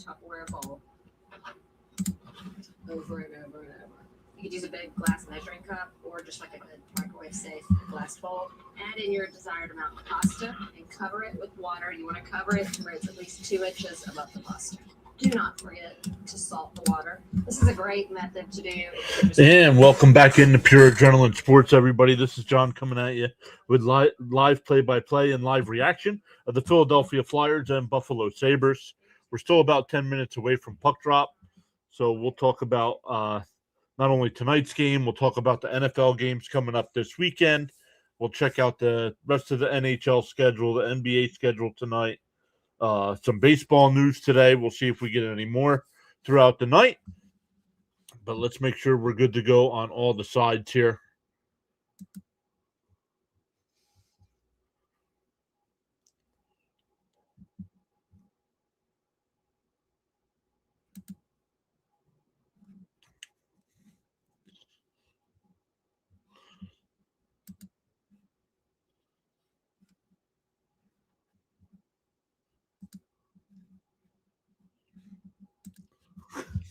Tupperware bowl over and over and over. You could use a big glass measuring cup or just like a good microwave-safe glass bowl. Add in your desired amount of pasta and cover it with water. You want to cover it where it's at least 2 inches above the pasta. Do not forget to salt the water. This is a great method to do. And welcome back into Pure Adrenaline Sports, everybody. This is John coming at you with live play-by-play and live reaction of the Philadelphia Flyers and Buffalo Sabres. We're still about 10 minutes away from puck drop, so we'll talk about not only tonight's game, we'll talk about the NFL games coming up this weekend. We'll check out the rest of the NHL schedule, the NBA schedule tonight. Some baseball news today. We'll see if we get any more throughout the night. But let's make sure we're good to go on all the sides here.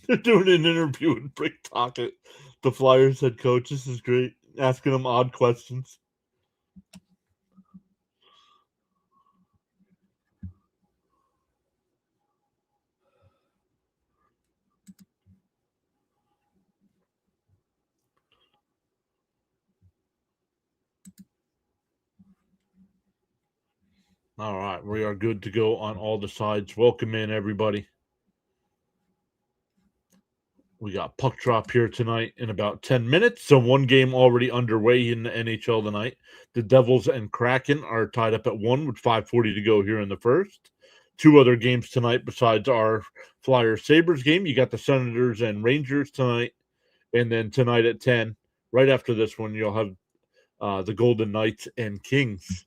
They're doing an interview with Brick Tockett, the Flyers head coach. This is great. Asking him odd questions. All right, we are good to go on all the sides. Welcome in, everybody. We got puck drop here tonight in about 10 minutes. So one game already underway in the NHL tonight. The Devils and Kraken are tied up at 1 with 5:40 to go here in the first. 2 other games tonight besides our Flyers-Sabres game. You got the Senators and Rangers tonight. And then tonight at 10, right after this one, you'll have the Golden Knights and Kings.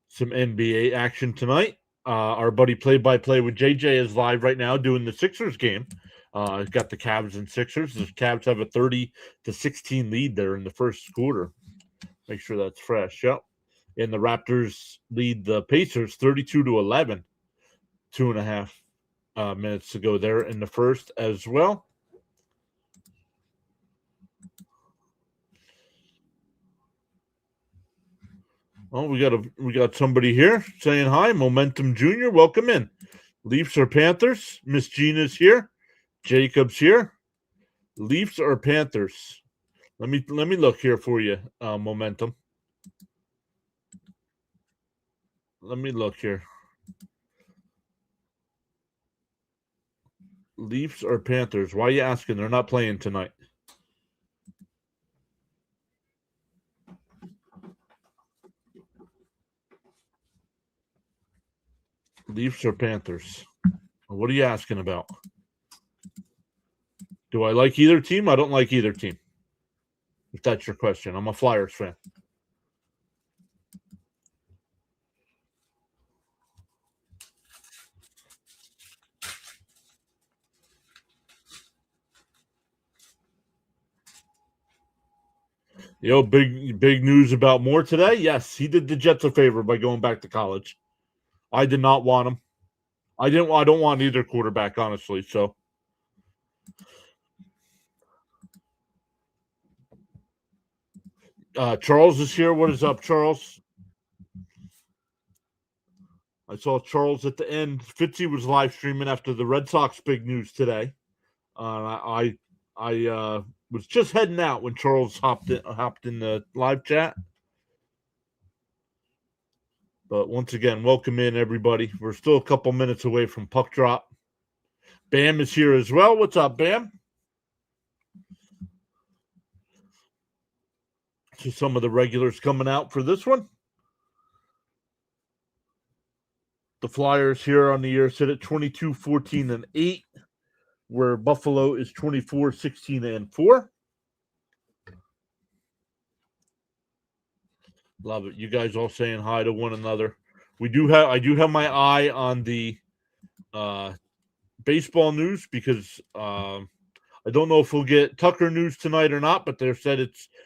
Some NBA action tonight. Our buddy play-by-play with JJ is live right now doing the Sixers game. Got the Cavs and Sixers. The Cavs have a 30-16 lead there in the first quarter. Make sure that's fresh. Yep. And the Raptors lead the Pacers 32-11. 2.5 minutes to go there in the first as well. Oh, we got somebody here saying hi. Momentum Jr., welcome in. Leafs or Panthers? Miss Gina's here. Jacob's here. Leafs or Panthers? Let me look here for you. Momentum. Let me look here. Leafs or Panthers? Why are you asking? They're not playing tonight. Leafs or Panthers? What are you asking about? Do I like either team? I don't like either team. If that's your question. I'm a Flyers fan. Big news about Moore today. Yes, he did the Jets a favor by going back to college. I did not want him. I don't want either quarterback, honestly. So, Charles is here. What is up, Charles? I saw Charles at the end. Fitzy was live streaming after the Red Sox big news today. I was just heading out when Charles hopped in the live chat. But once again, welcome in, everybody. We're still a couple minutes away from puck drop. Bam is here as well. What's up, Bam? So some of the regulars coming out for this one. The Flyers here on the year sit at 22-14-8, where Buffalo is 24-16-4. Love it. You guys all saying hi to one another. I do have my eye on the baseball news because I don't know if we'll get Tucker news tonight or not, but they said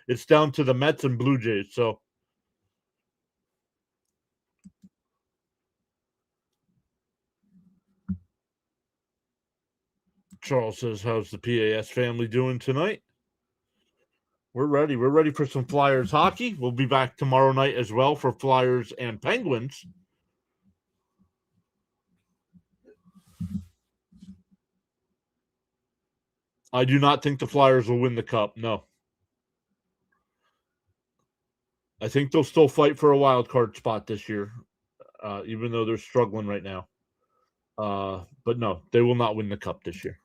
it's down to the Mets and Blue Jays. So Charles says, how's the PAS family doing tonight? We're ready. We're ready for some Flyers hockey. We'll be back tomorrow night as well for Flyers and Penguins. I do not think the Flyers will win the cup. No. I think they'll still fight for a wild card spot this year, even though they're struggling right now. But no, they will not win the cup this year.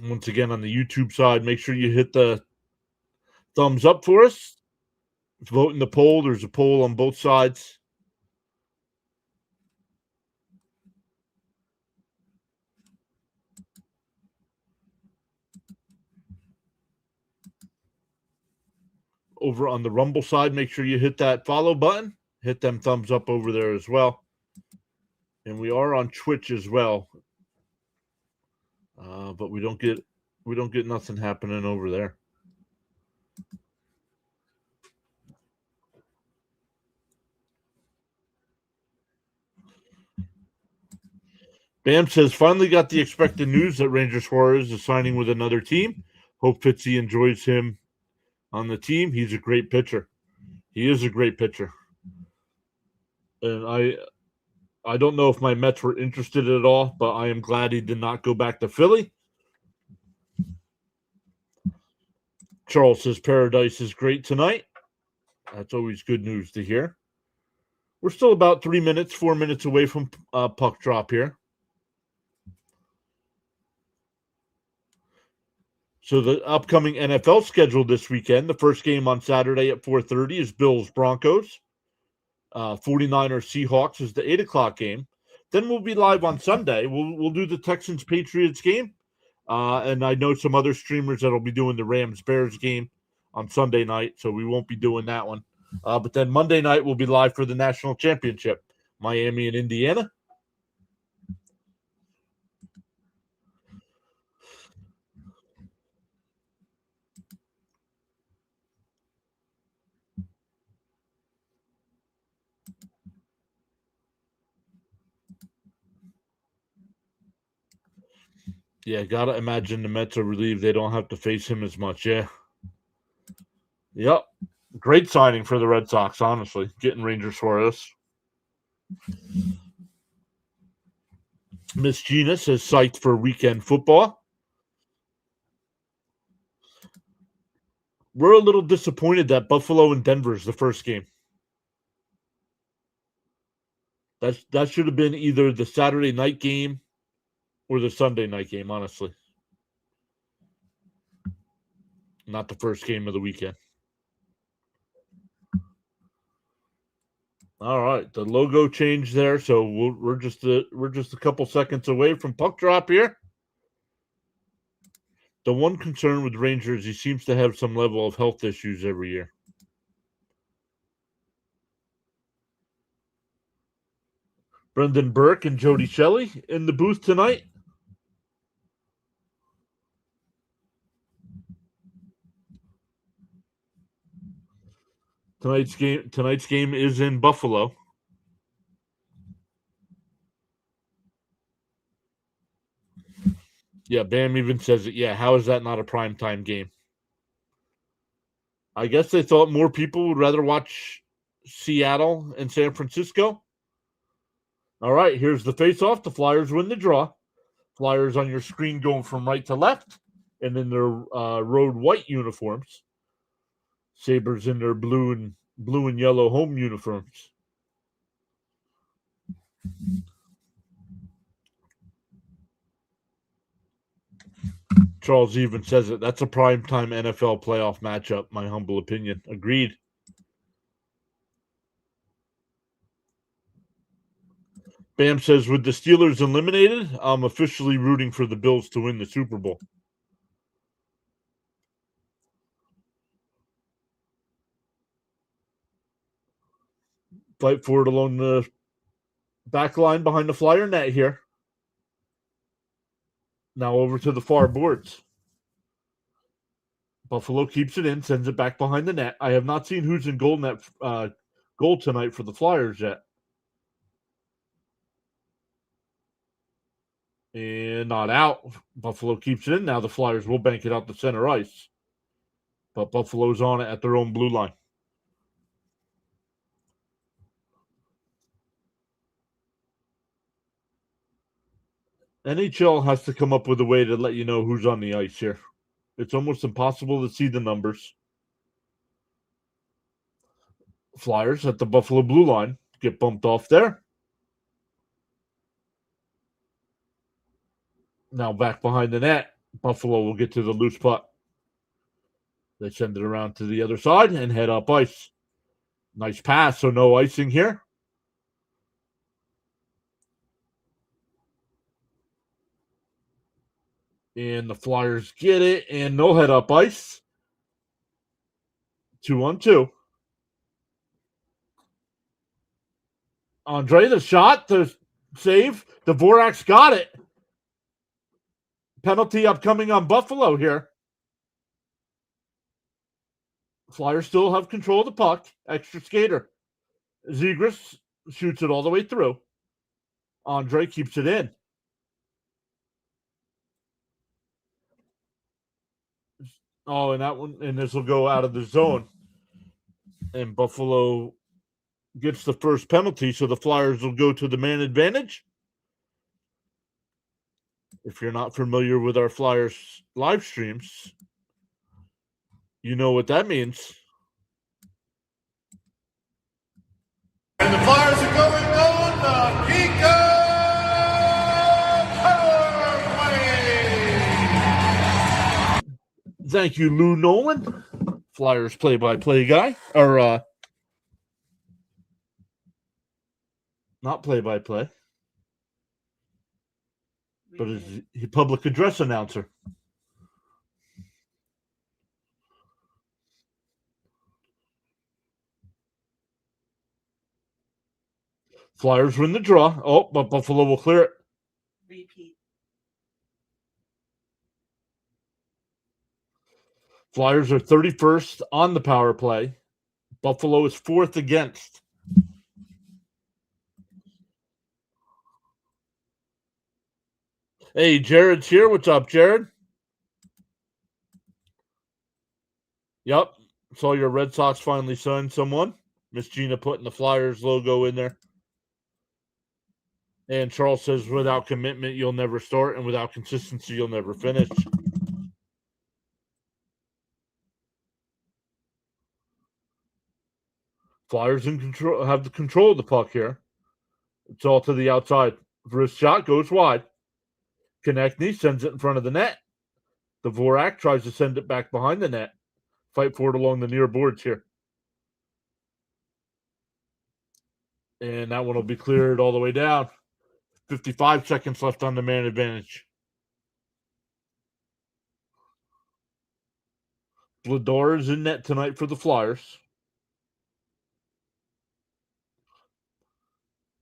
Once again, on the YouTube side, make sure you hit the thumbs up for us. Vote in the poll. There's a poll on both sides. Over on the Rumble side, make sure you hit that follow button. Hit them thumbs up over there as well. And we are on Twitch as well. But we don't get nothing happening over there. Bam says, finally got the expected news that Ranger Suarez is signing with another team. Hope Fitzy enjoys him on the team. He's a great pitcher. He is a great pitcher. And I don't know if my Mets were interested at all, but I am glad he did not go back to Philly. Charles says Paradise is great tonight. That's always good news to hear. We're still about 4 minutes away from puck drop here. So the upcoming NFL schedule this weekend, the first game on Saturday at 4:30 is Bills-Broncos. 49ers Seahawks is the 8 o'clock game. Then we'll be live on Sunday. We'll do the Texans Patriots game. And I know some other streamers that'll be doing the Rams Bears game on Sunday night, so we won't be doing that one. But then Monday night we'll be live for the national championship, Miami and Indiana. Yeah, gotta imagine the Mets are relieved they don't have to face him as much. Yeah. Yep. Great signing for the Red Sox, honestly, getting Ranger Suarez. Miss Gina says psyched for weekend football. We're a little disappointed that Buffalo and Denver is the first game. That should have been either the Saturday night game or the Sunday night game, honestly. Not the first game of the weekend. All right, the logo changed there, so we're just a couple seconds away from puck drop here. The one concern with Rangers, he seems to have some level of health issues every year. Brendan Burke and Jody Shelley in the booth tonight. Tonight's game is in Buffalo. Yeah, Bam even says it. Yeah, how is that not a primetime game? I guess they thought more people would rather watch Seattle and San Francisco. All right, here's the face-off. The Flyers win the draw. Flyers on your screen going from right to left, and in their road white uniforms. Sabres in their blue and yellow home uniforms. Charles even says it. That's a primetime NFL playoff matchup, my humble opinion. Agreed. Bam says, with the Steelers eliminated, I'm officially rooting for the Bills to win the Super Bowl. Fight for it along the back line behind the Flyer net here. Now over to the far boards. Buffalo keeps it in, sends it back behind the net. I have not seen who's in goal tonight for the Flyers yet. And not out. Buffalo keeps it in. Now the Flyers will bank it out to center ice. But Buffalo's on it at their own blue line. NHL has to come up with a way to let you know who's on the ice here. It's almost impossible to see the numbers. Flyers at the Buffalo blue line get bumped off there. Now back behind the net. Buffalo will get to the loose puck. They send it around to the other side and head up ice. Nice pass, so no icing here. And the Flyers get it, and no head up ice. 2-on-2. Andre, the shot, the save. Dvorak's got it. Penalty upcoming on Buffalo here. Flyers still have control of the puck. Extra skater. Zegras shoots it all the way through. Andre keeps it in. Oh, and that one, and this will go out of the zone. And Buffalo gets the first penalty, so the Flyers will go to the man advantage. If you're not familiar with our Flyers live streams, you know what that means. And the Flyers are going on the Kiko Powerway. Thank you, Lou Nolan, Flyers play-by-play guy, or not play-by-play, but is he public address announcer. Flyers win the draw. Oh, but Buffalo will clear it. Repeat. Flyers are 31st on the power play. Buffalo is 4th against. Hey, Jared's here. What's up, Jared? Yep. Saw your Red Sox finally signed someone. Miss Gina putting the Flyers logo in there. And Charles says, without commitment, you'll never start, and without consistency, you'll never finish. Flyers in control, have the control of the puck here. It's all to the outside. Wrist shot goes wide. Konechny sends it in front of the net. Dvorak tries to send it back behind the net. Fight for it along the near boards here. And that one will be cleared all the way down. 55 seconds left on the man advantage. Vladar is in net tonight for the Flyers.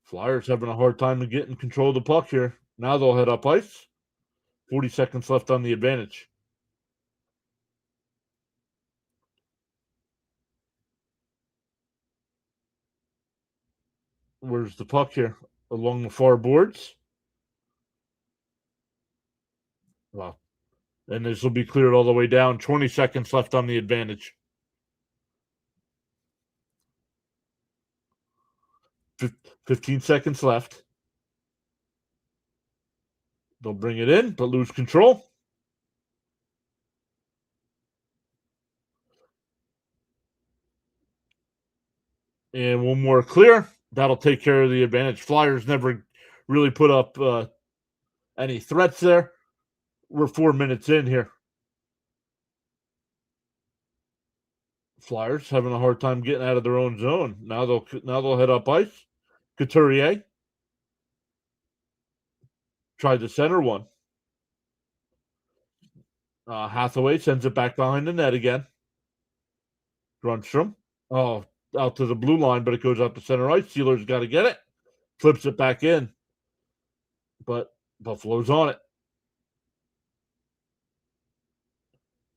Flyers having a hard time to get in control of the puck here. Now they'll head up ice. 40 seconds left on the advantage. Where's the puck here? Along the far boards. Wow. And this will be cleared all the way down. 20 seconds left on the advantage. 15 seconds left. They'll bring it in, but lose control. And one more clear. That'll take care of the advantage. Flyers never really put up any threats there. We're 4 minutes in here. Flyers having a hard time getting out of their own zone. Now they'll head up ice. Couturier tried the center one. Hathaway sends it back behind the net again. Grunstrom. Oh, out to the blue line, but it goes out to center ice. Sealer's got to get it. Flips it back in. But Buffalo's on it.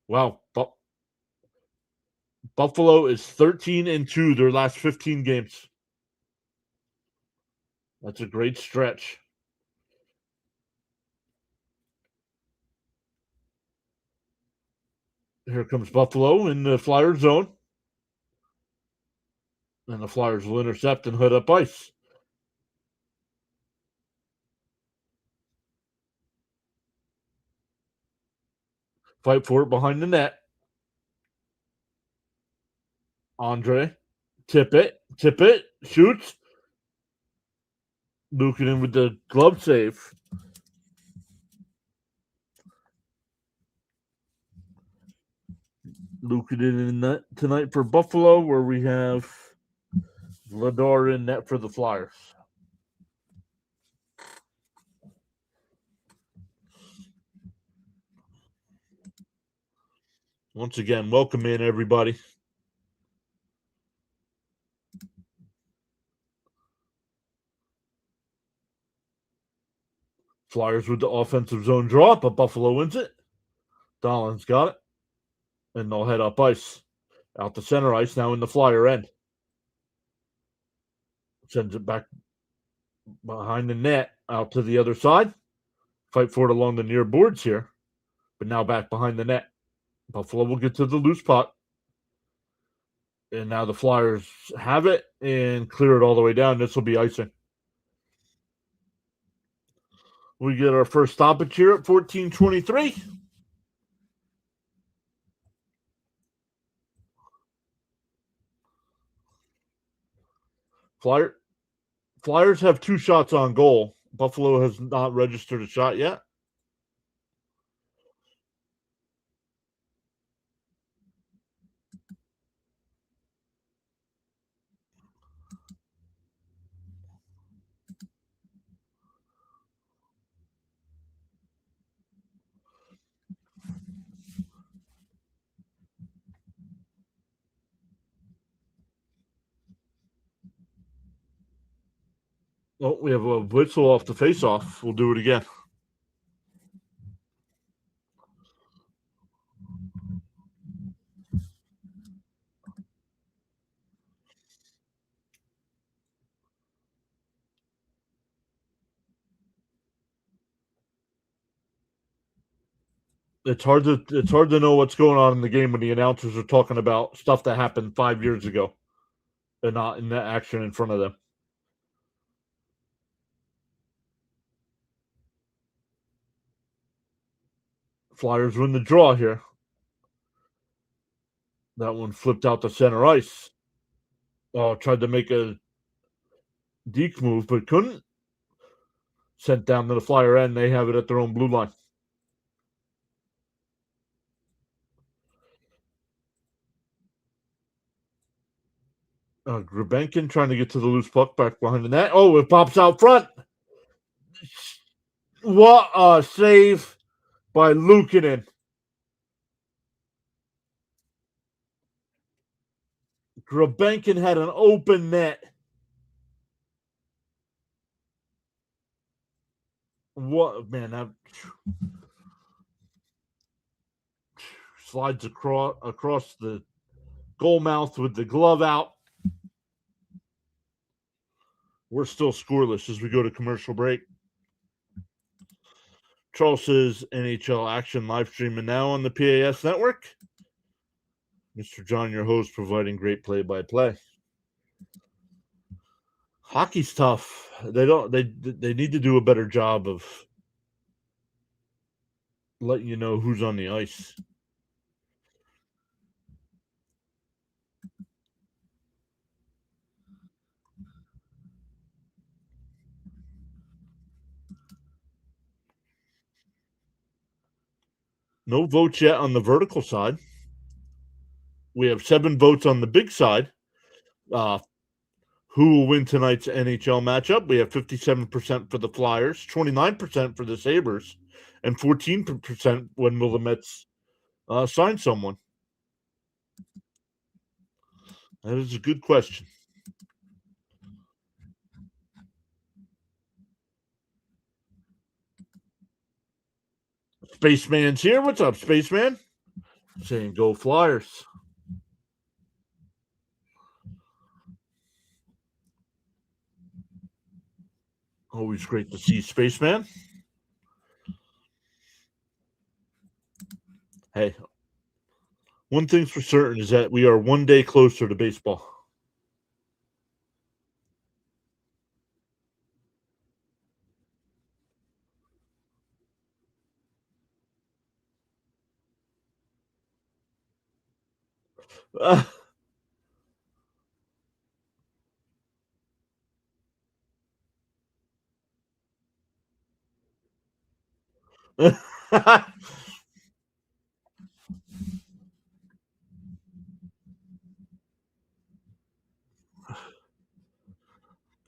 Wow. Buffalo is 13-2 their last 15 games. That's a great stretch. Here comes Buffalo in the Flyer zone. And the Flyers will intercept and hood up ice. Fight for it behind the net. Andre, tip it, shoots. Luukkonen with the glove save. Luukkonen in net tonight for Buffalo, where we have Vladar in net for the Flyers. Once again, welcome in, everybody. Flyers with the offensive zone draw, but Buffalo wins it. Dahlin's got it. And they'll head up ice. Out to center ice, now in the Flyer end. Sends it back behind the net, out to the other side. Fight for it along the near boards here. But now back behind the net. Buffalo will get to the loose puck. And now the Flyers have it and clear it all the way down. This will be icing. We get our first stoppage here at 14:23. Flyers have 2 shots on goal. Buffalo has not registered a shot yet. Oh, we have a whistle off the face-off. We'll do it again. It's hard to know what's going on in the game when the announcers are talking about stuff that happened 5 years ago and not in that action in front of them. Flyers win the draw here. That one flipped out to center ice. Tried to make a deke move, but couldn't. Sent down to the Flyer end. They have it at their own blue line. Grabenkin trying to get to the loose puck back behind the net. Oh, it pops out front. What a save by Luukkonen. Grabenkin had an open net. What, man, that slides across the goal mouth with the glove out. We're still scoreless as we go to commercial break. Charles's NHL action live streaming now on the PAS network. Mr. John, your host, providing great play-by-play. Hockey's tough. They need to do a better job of letting you know who's on the ice. No votes yet on the vertical side. We have 7 votes on the big side. Who will win tonight's NHL matchup? We have 57% for the Flyers, 29% for the Sabres, and 14% when will the Mets sign someone? That is a good question. Spaceman's here. What's up, Spaceman? Saying go Flyers. Always great to see Spaceman. Hey, One thing's for certain is that we are one day closer to baseball.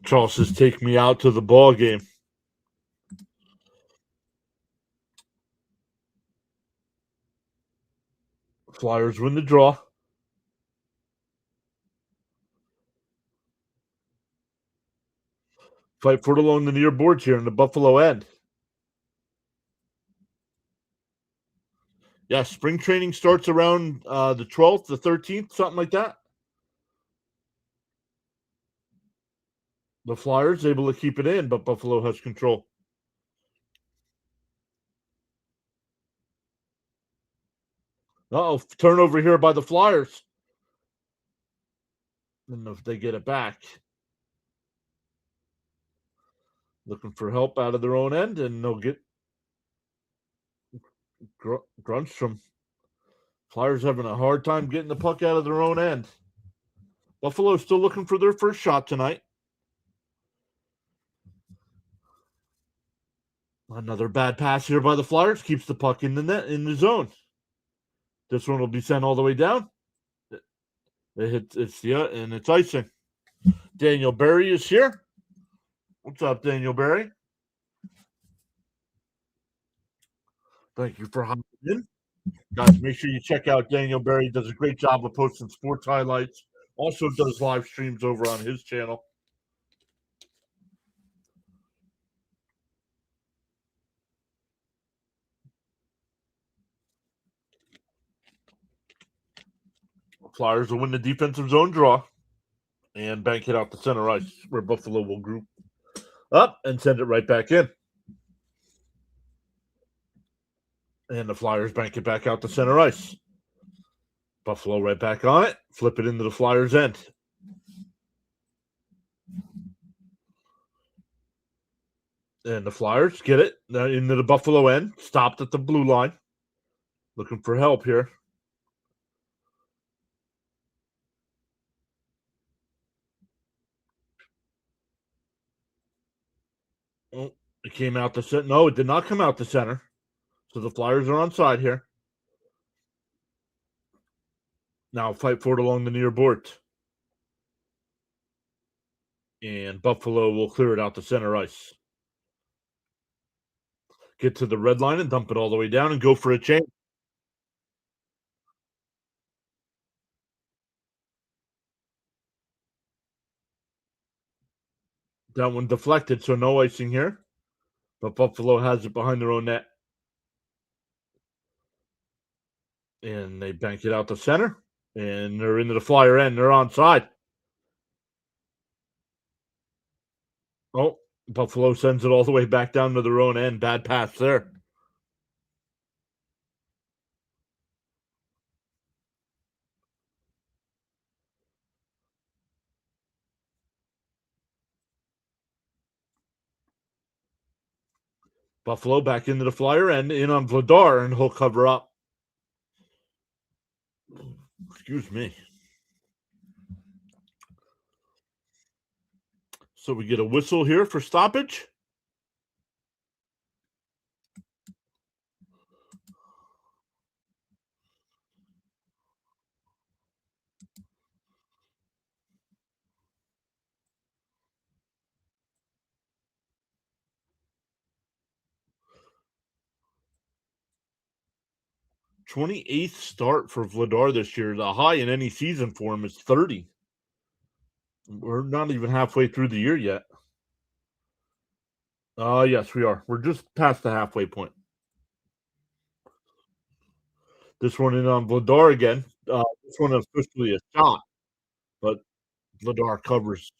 Charles says, "Take me out to the ball game." Flyers win the draw. Fight for it along the near boards here in the Buffalo end. Yeah, spring training starts around the 12th, the 13th, something like that. The Flyers able to keep it in, but Buffalo has control. Uh-oh, turnover here by the Flyers. And if they get it back. Looking for help out of their own end, and they'll get grunts from Flyers having a hard time getting the puck out of their own end. Buffalo still looking for their first shot tonight. Another bad pass here by the Flyers keeps the puck in the net in the zone. This one will be sent all the way down. It hits and it's icing. Daniel Berry is here. What's up, Daniel Berry? Thank you for hopping in. Guys, make sure you check out Daniel Berry. He does a great job of posting sports highlights. Also does live streams over on his channel. Flyers will win the defensive zone draw and bank it out to center ice, where Buffalo will group up and send it right back in. And the Flyers bank it back out to center ice. Buffalo right back on it. Flip it into the Flyers' end. And the Flyers get it into the Buffalo end. Stopped at the blue line. Looking for help here. Oh, it came out the center. No, it did not come out the center. So the Flyers are on side here. Now fight for it along the near boards. And Buffalo will clear it out to center ice. Get to the red line and dump it all the way down and go for a change. That one deflected, so no icing here. But Buffalo has it behind their own net. And they bank it out to center. And they're into the Flyer end. They're on side. Oh, Buffalo sends it all the way back down to their own end. Bad pass there. Buffalo back into the Flyer end, in on Vladar, and he'll cover up. Excuse me. So we get a whistle here for stoppage. '28th start for Vladar this year. The high in any season for him is 30. We're not even halfway through the year yet. Yes, we are. We're just past the halfway point. This one in on Vladar again. This one officially a shot, but Vladar covers.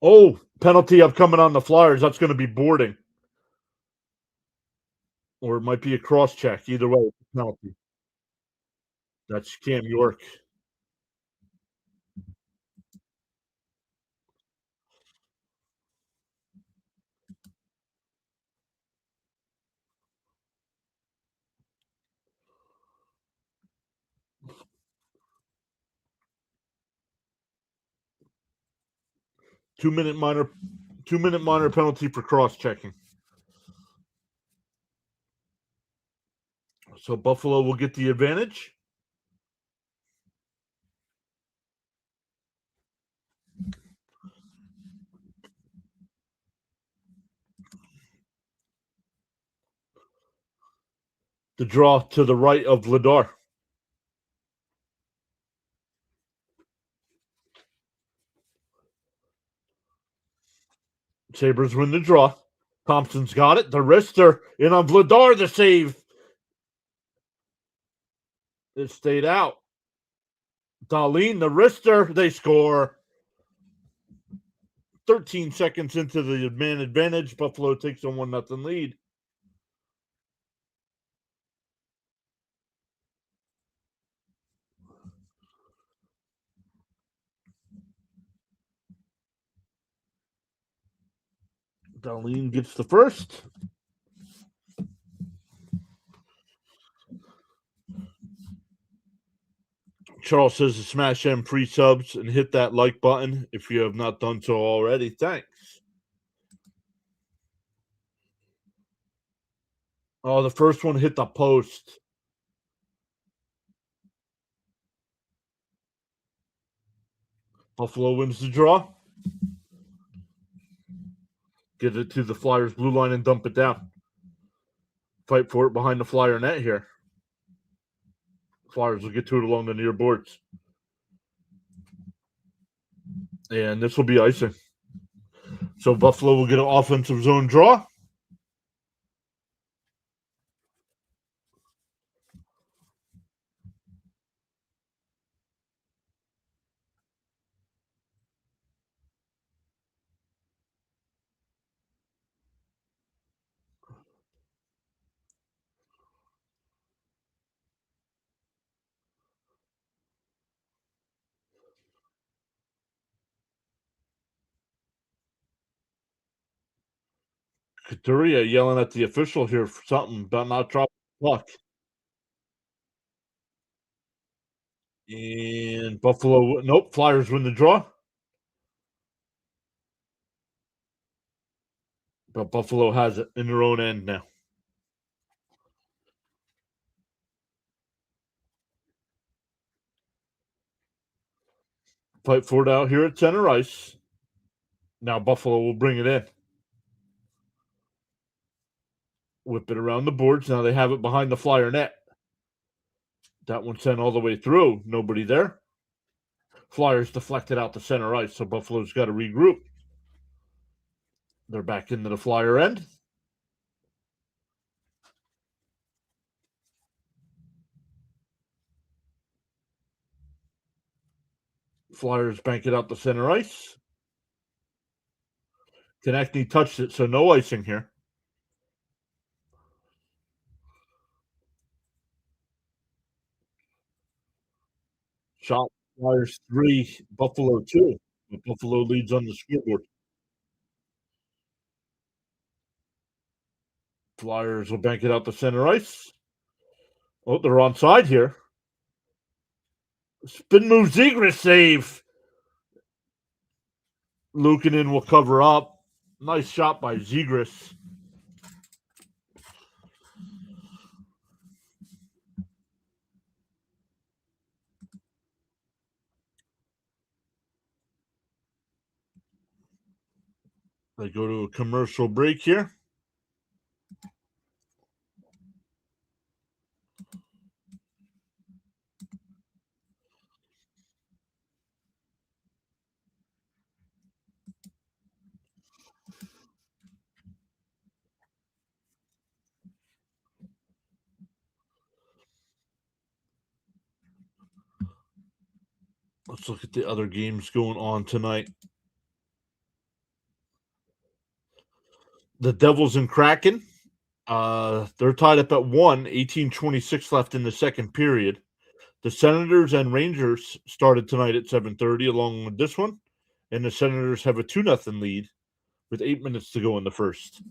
Oh, penalty upcoming on the Flyers. That's going to be boarding. Or it might be a cross check. Either way, it's a penalty. That's Cam York. Two-minute minor penalty for cross checking. So Buffalo will get the advantage. The draw to the right of Vladar. Sabres win the draw. Thompson's got it. The wrister in on Vladar. The save. It stayed out. Darlene, the wrister. They score. 13 seconds into the man advantage. Buffalo takes a 1-0 lead. Darlene gets the first. Charles says to smash them free subs and hit that like button if you have not done so already. Thanks. Oh, the first one hit the post. Buffalo wins the draw. Get it to the Flyers' blue line and dump it down. Fight for it behind the Flyer net here. Flyers will get to it along the near boards. And this will be icing. So Buffalo will get an offensive zone draw. Couturier yelling at the official here for something about not dropping the puck. And Buffalo, nope, Flyers win the draw. But Buffalo has it in their own end now. Fight for it out here at center ice. Now Buffalo will bring it in. Whip it around the boards. Now they have it behind the Flyer net. That one sent all the way through. Nobody there. Flyers deflected out to center ice, so Buffalo's got to regroup. They're back into the Flyer end. Flyers bank it out to center ice. Konechny touched it, so no icing here. Shot Flyers 3, Buffalo 2. Buffalo leads on the scoreboard. Flyers will bank it out to center ice. Oh, they're onside here. Spin move, Zegras save. Luukkonen will cover up. Nice shot by Zegras. They go to a commercial break here. Let's look at the other games going on tonight. The Devils and Kraken, they're tied up at 1, 18:26 left in the second period. The Senators and Rangers started tonight at 7:30 along with this one, and the Senators have a 2-0 lead with 8 minutes to go in the first.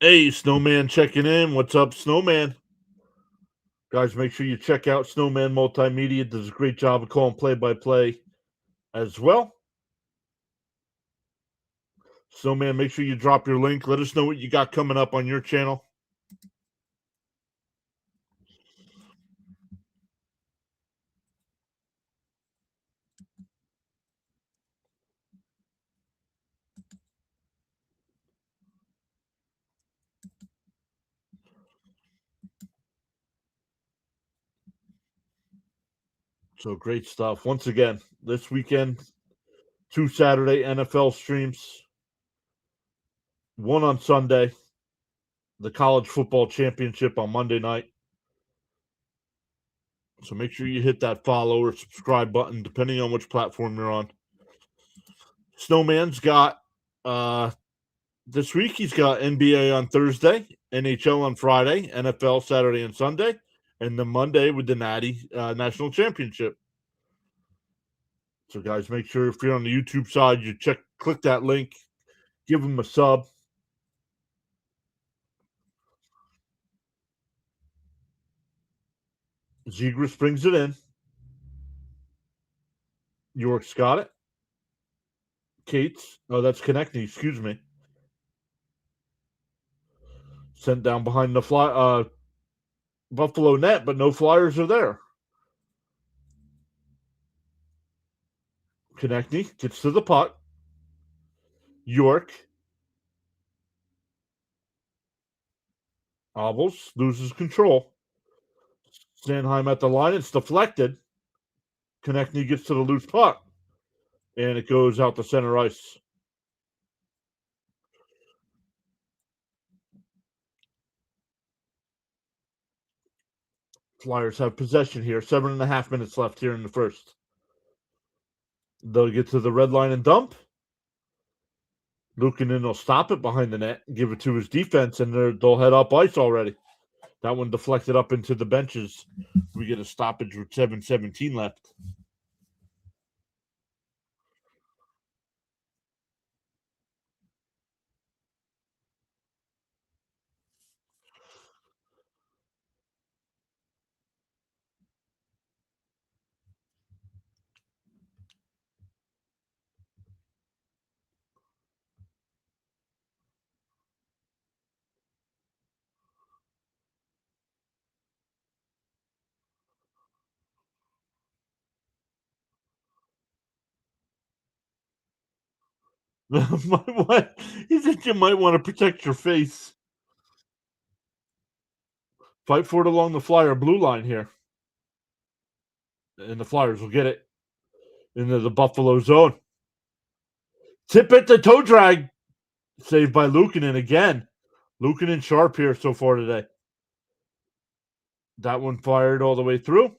Hey, Snowman checking in. What's up, Snowman? Guys, make sure you check out Snowman Multimedia. Does a great job of calling play-by-play as well. Snowman, make sure you drop your link. Let us know what you got coming up on your channel. So great stuff. Once again, this weekend, 2 Saturday NFL streams, 1 on Sunday, the college football championship on Monday night. So make sure you hit that follow or subscribe button, depending on which platform you're on. Snowman's got this week, he's got NBA on Thursday, NHL on Friday, NFL Saturday and Sunday, and then Monday with the Natty National Championship. So, guys, make sure if you're on the YouTube side, you click that link, give them a sub. Zegras brings it in. York's got it. Cates. Oh, that's connecting. Excuse me. Sent down behind the Buffalo net, but no Flyers are there. Konechny gets to the puck. York. Obels loses control. Sanheim at the line. It's deflected. Konechny gets to the loose puck. And it goes out to center ice. Flyers have possession here. 7.5 minutes left here in the first. They'll get to the red line and dump. Luukkonen will stop it behind the net, give it to his defense, and they'll head up ice already. That one deflected up into the benches. We get a stoppage with 7:17 left. He said you might want to protect your face. Fight for it along the Flyer blue line here. And the Flyers will get it into the Buffalo zone. Tip it to toe drag. Saved by Luukkonen again. Luukkonen sharp here so far today. That one fired all the way through.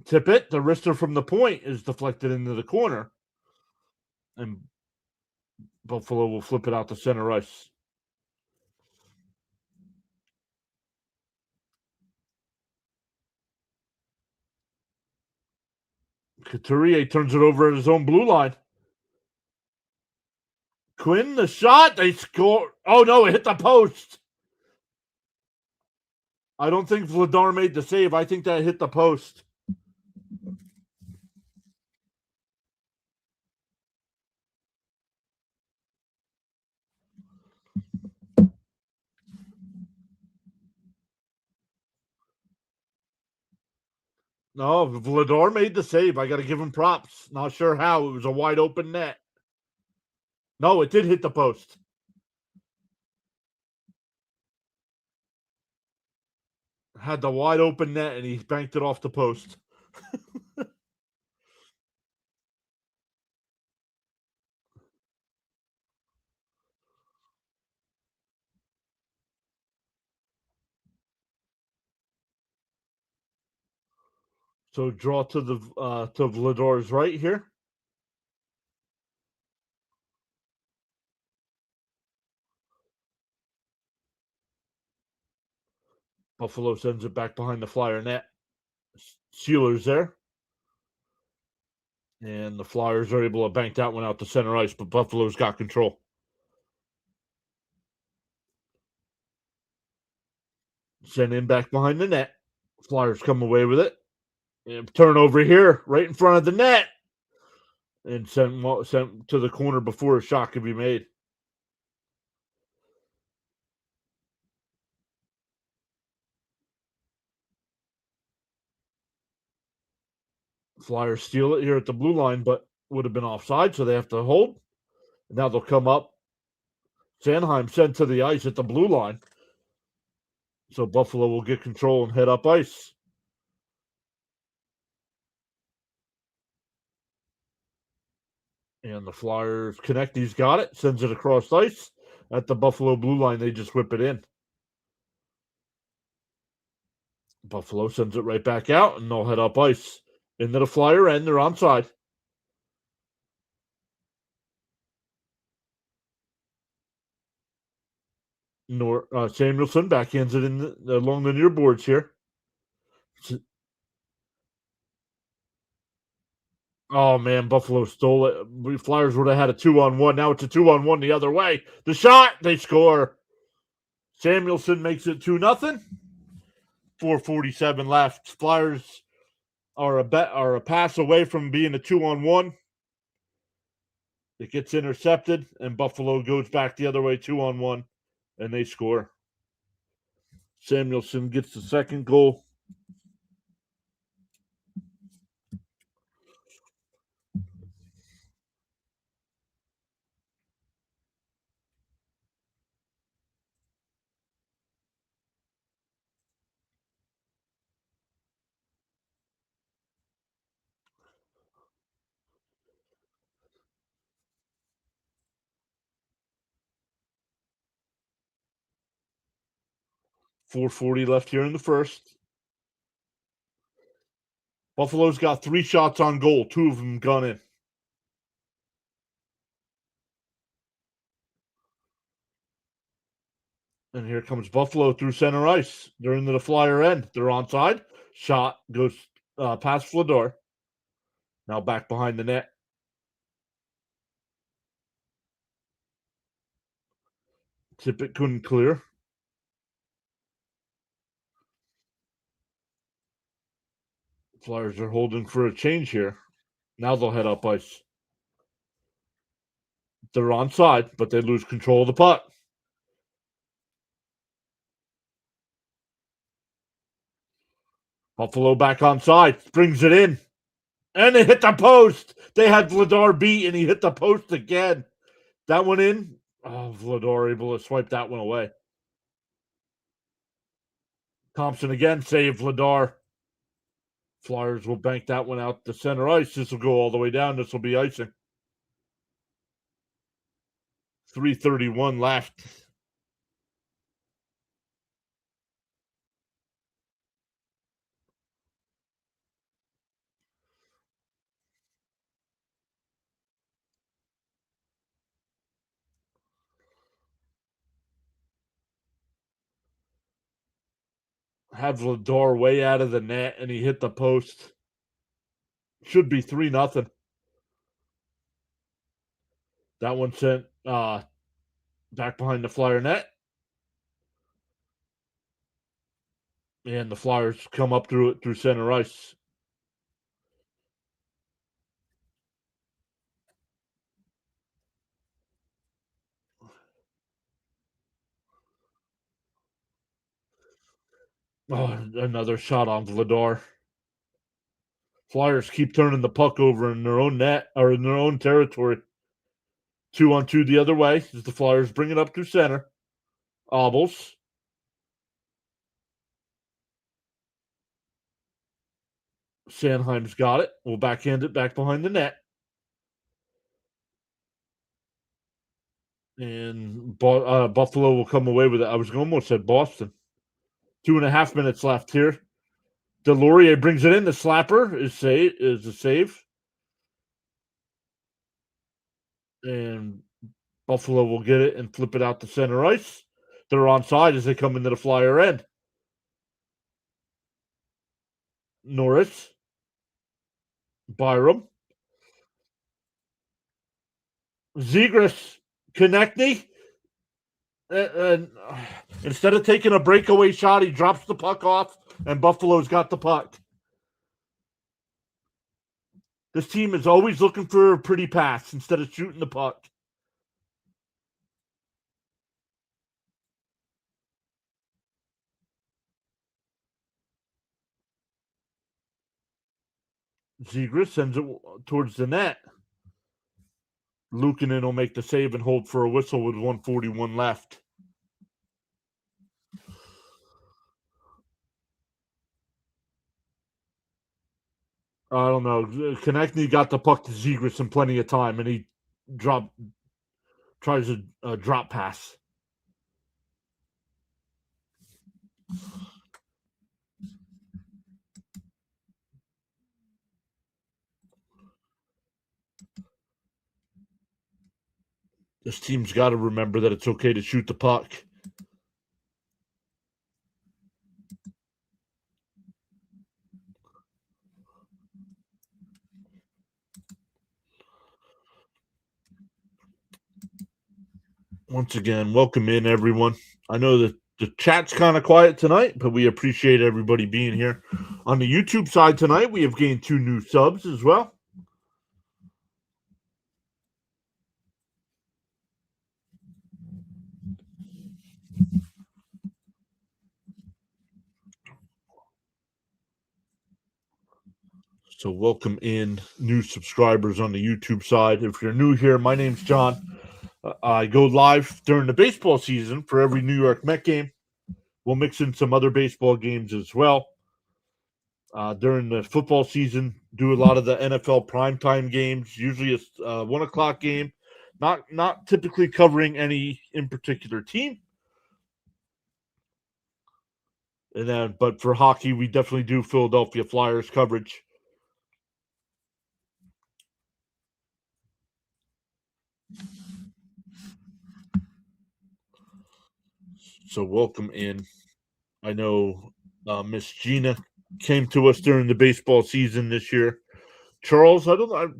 Tip it. The wrister from the point is deflected into the corner. And Buffalo will flip it out to center ice. Couturier turns it over at his own blue line. Quinn, the shot. They score. Oh, no, it hit the post. I don't think Vladar made the save. I think that hit the post. No, Vladar made the save. I got to give him props. Not sure how. It was a wide open net. No, it did hit the post. Had the wide open net, and he banked it off the post. So draw to Vlador's right here. Buffalo sends it back behind the Flyer net. Sealer's there. And the Flyers are able to bank that one out to center ice, but Buffalo's got control. Send in back behind the net. Flyers come away with it. And turnover here, right in front of the net. And sent to the corner before a shot could be made. Flyers steal it here at the blue line, but would have been offside, so they have to hold. Now they'll come up. Sanheim sent to the ice at the blue line. So Buffalo will get control and head up ice. And the Flyers connect. He's got it. Sends it across ice. At the Buffalo blue line, they just whip it in. Buffalo sends it right back out, and they'll head up ice. Into the Flyer end. They're onside. Samuelson backhands it in along the near boards here. Oh, man, Buffalo stole it. Flyers would have had a 2-on-1. Now it's a 2-on-1 the other way. The shot, they score. Samuelson makes it 2-0. 4:47 left. Flyers are a pass away from being a 2-on-1. It gets intercepted, and Buffalo goes back the other way, 2-on-1, and they score. Samuelson gets the second goal. .440 left here in the first. Buffalo's got 3 shots on goal, 2 of them gone in. And here comes Buffalo through center ice. They're into the Flyer end. They're onside. Shot goes past Vlador. Now back behind the net. Tippett couldn't clear. Flyers are holding for a change here. Now they'll head up ice. They're onside, but they lose control of the puck. Buffalo back onside. Brings it in. And they hit the post. They had Vladar beat, and he hit the post again. That one in. Oh, Vladar able to swipe that one away. Thompson again saved Vladar. Flyers will bank that one out to center ice. This will go all the way down. This will be icing. 3:31 left. Had Vladar way out of the net, and he hit the post. Should be 3-0. That one sent back behind the Flyer net. And the Flyers come up through center ice. Oh, another shot on Vladar. Flyers keep turning the puck over in their own net or in their own territory. 2-on-2 the other way as the Flyers bring it up through center. Obels. Sanheim's got it. We'll backhand it back behind the net. And Buffalo will come away with it. I was almost said Boston. 2.5 minutes left here. Delorier brings it in. The slapper is a save. And Buffalo will get it and flip it out to center ice. They're onside as they come into the Flyer end. Norris. Byram. Zegras. Konechny. Instead of taking a breakaway shot, he drops the puck off, and Buffalo's got the puck. This team is always looking for a pretty pass instead of shooting the puck. Zegras sends it towards the net. Luukkonen will make the save and hold for a whistle with 1:41 left. I don't know. Konechny got the puck to Zegras in plenty of time, and he tries a drop pass. This team's got to remember that it's okay to shoot the puck. Once again, welcome in, everyone. I know that the chat's kind of quiet tonight, but we appreciate everybody being here. On the YouTube side tonight, we have gained 2 new subs as well. So welcome in new subscribers on the YouTube side. If you're new here, my name's John. I go live during the baseball season for every New York Met game. We'll mix in some other baseball games as well. During the football season, do a lot of the NFL primetime games, usually a 1 o'clock game. Not typically covering any in particular team. And then, but for hockey, we definitely do Philadelphia Flyers coverage. So welcome in. I know Miss Gina came to us during the baseball season this year. Charles,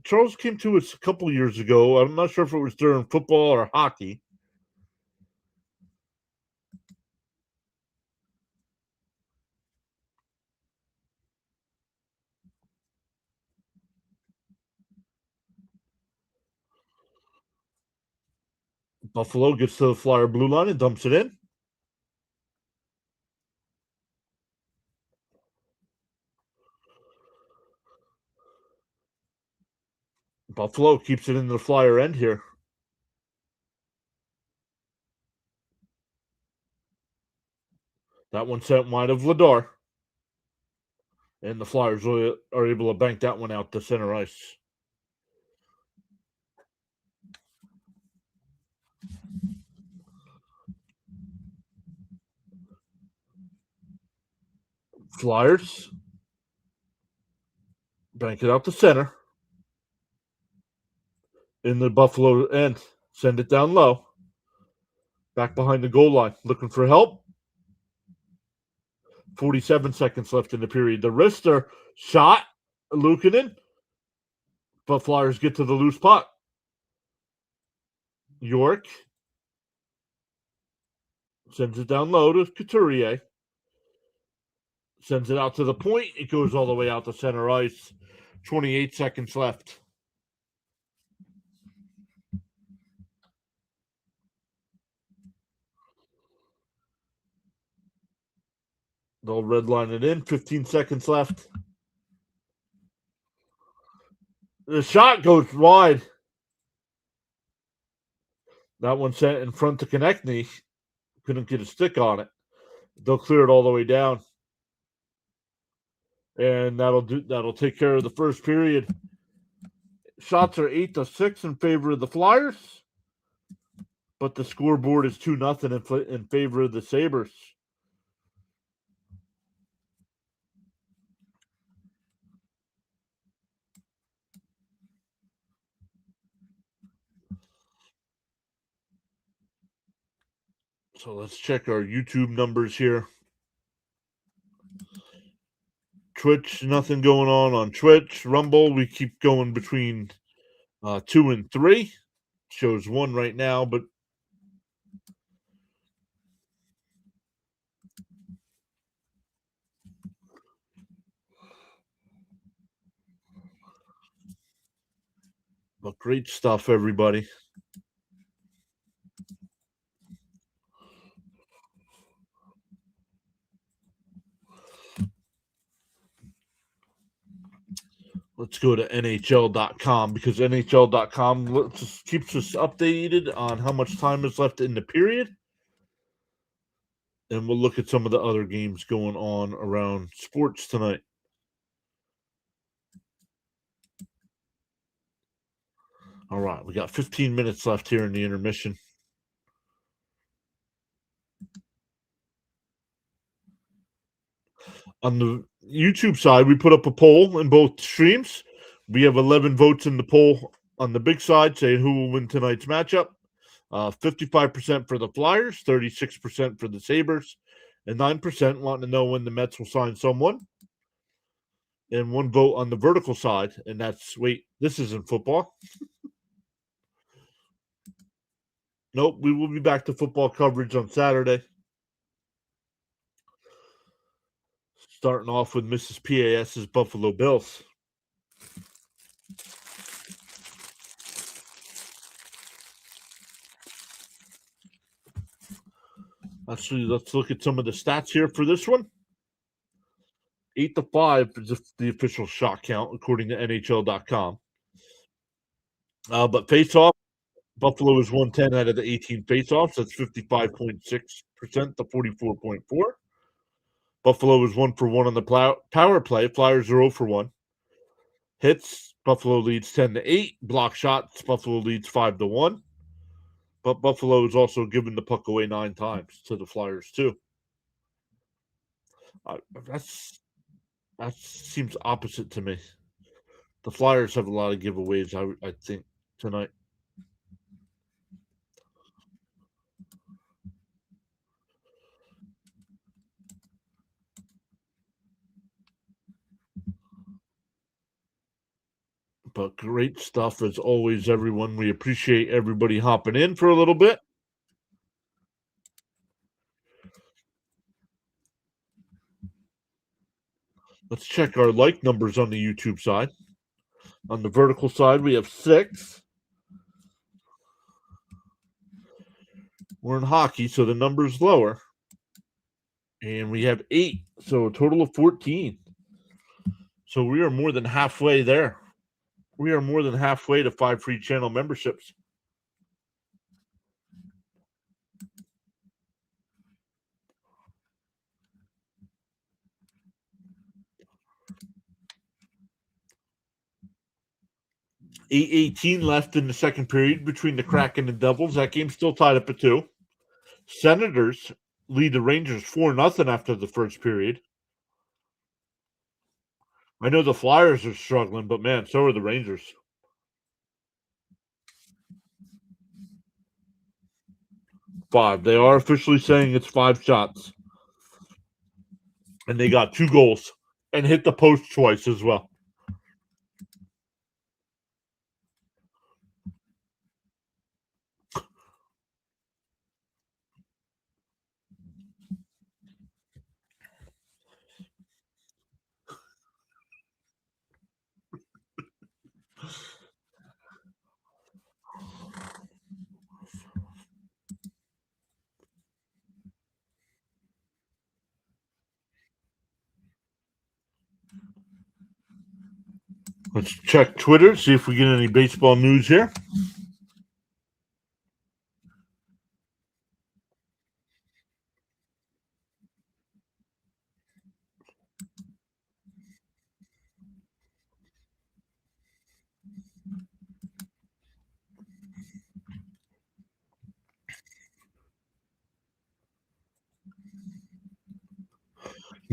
Charles came to us a couple years ago. I'm not sure if it was during football or hockey. Buffalo gets to the Flyer blue line and dumps it in. Buffalo keeps it in the Flyer end here. That one sent wide of Vladar. And the Flyers are able to bank that one out to center ice. Flyers bank it out to center. In the Buffalo end. Send it down low. Back behind the goal line. Looking for help. 47 seconds left in the period. The wrister shot. Luukkonen. But Flyers get to the loose puck. York sends it down low to Couturier. Sends it out to the point. It goes all the way out to center ice. 28 seconds left. They'll redline it in. 15 seconds left. The shot goes wide. That one sent in front to Konechny. Couldn't get a stick on it. They'll clear it all the way down. And that'll take care of the first period. Shots are 8-6 in favor of the Flyers, but the scoreboard is 2-0 in favor of the Sabres. So let's check our YouTube numbers here. Twitch, nothing going on Twitch. Rumble, we keep going between 2 and 3. Shows 1 right now, but great stuff, everybody. Let's go to NHL.com because NHL.com keeps us updated on how much time is left in the period. And we'll look at some of the other games going on around sports tonight. All right, we got 15 minutes left here in the intermission. On the YouTube side, we put up a poll in both streams. We have 11 votes in the poll on the big side saying who will win tonight's matchup. 55% for the Flyers, 36% for the Sabres, and 9% wanting to know when the Mets will sign someone. And 1 vote on the vertical side, and that's, wait, this isn't football. Nope, we will be back to football coverage on Saturday. Starting off with Mrs. PAS's Buffalo Bills. Actually, let's look at some of the stats here for this one. 8-5 is the official shot count, according to NHL.com. But face-off, Buffalo is 110 out of the 18 face-offs. That's 55.6% to 44.4. Buffalo is 1 for 1 on the power play. Flyers are 0 for 1. Hits, Buffalo leads 10-8. Block shots, Buffalo leads 5-1. But Buffalo is also given the puck away 9 times to the Flyers, too. That seems opposite to me. The Flyers have a lot of giveaways, I think, tonight. But great stuff as always, everyone. We appreciate everybody hopping in for a little bit. Let's check our like numbers on the YouTube side. On the vertical side, we have 6. We're in hockey, so the number's lower. And we have 8, so a total of 14. So we are more than halfway there. We are more than halfway to 5 free channel memberships. $8:18 left in the second period between the Kraken and Devils. That game's still tied up at 2. Senators lead the Rangers 4-0 after the first period. I know the Flyers are struggling, but man, so are the Rangers. 5. They are officially saying it's 5 shots. And they got 2 goals and hit the post twice as well. Let's check Twitter, see if we get any baseball news here.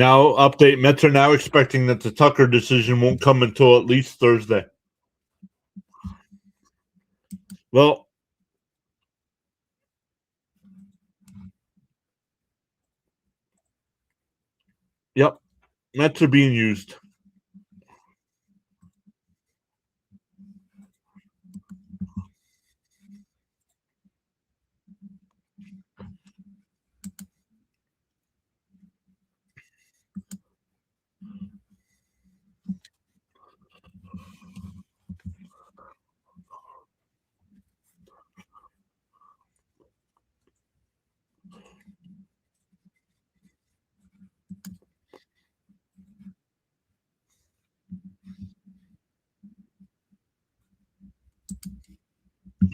Now, update: Mets are now expecting that the Tucker decision won't come until at least Thursday. Well, yep, Mets are being used.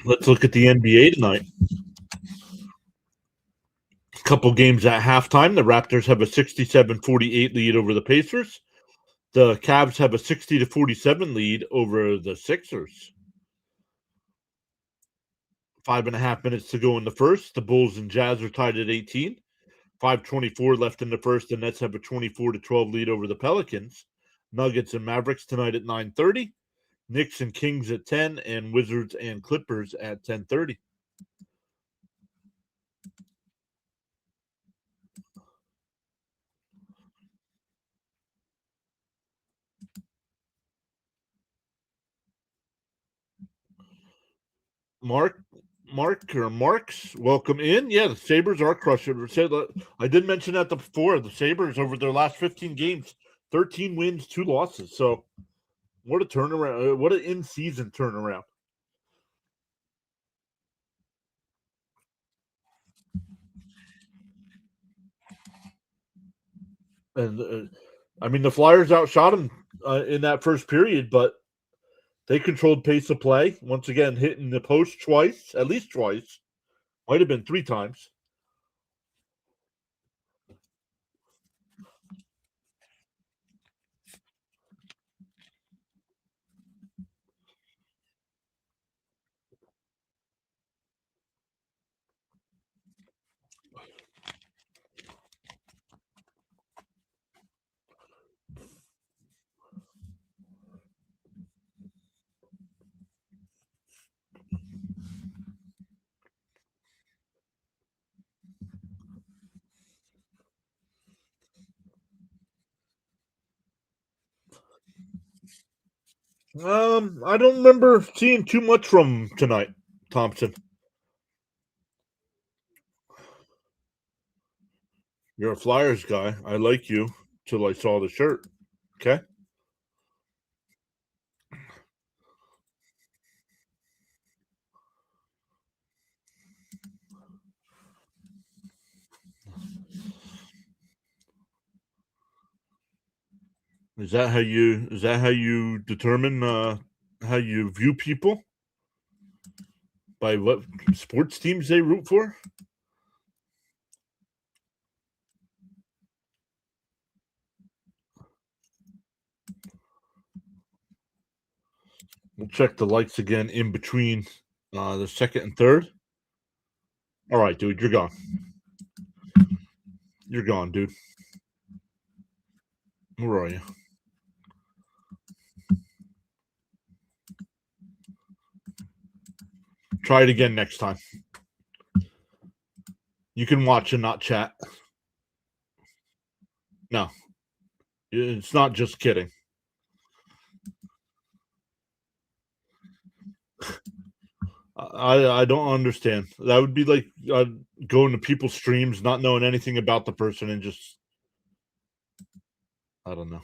Let's look at the NBA tonight. A couple games at halftime. The Raptors have a 67-48 lead over the Pacers. The Cavs have a 60-47 lead over the Sixers. 5.5 minutes to go in the first. The Bulls and Jazz are tied at 18. 5:24 left in the first. The Nets have a 24-12 lead over the Pelicans. Nuggets and Mavericks tonight at 9:30. Knicks and Kings at 10, and Wizards and Clippers at 10:30. Marks, welcome in. Yeah, the Sabres are crushing. I did mention that before. The Sabres over their last 15 games, 13 wins, 2 losses. So what a turnaround! What an in-season turnaround. And I mean, the Flyers outshot them in that first period, but they controlled pace of play. Once again, hitting the post twice, at least twice. Might have been 3 times. I don't remember seeing too much from tonight, Thompson. You're a Flyers guy. I like you till I saw the shirt. Okay. Is that how you determine how you view people? By what sports teams they root for? We'll check the likes again in between the second and third. All right, dude, you're gone. You're gone, dude. Where are you? Try it again next time. You can watch and not chat. No. It's not just kidding. I don't understand. That would be like going to people's streams, not knowing anything about the person, and just I don't know.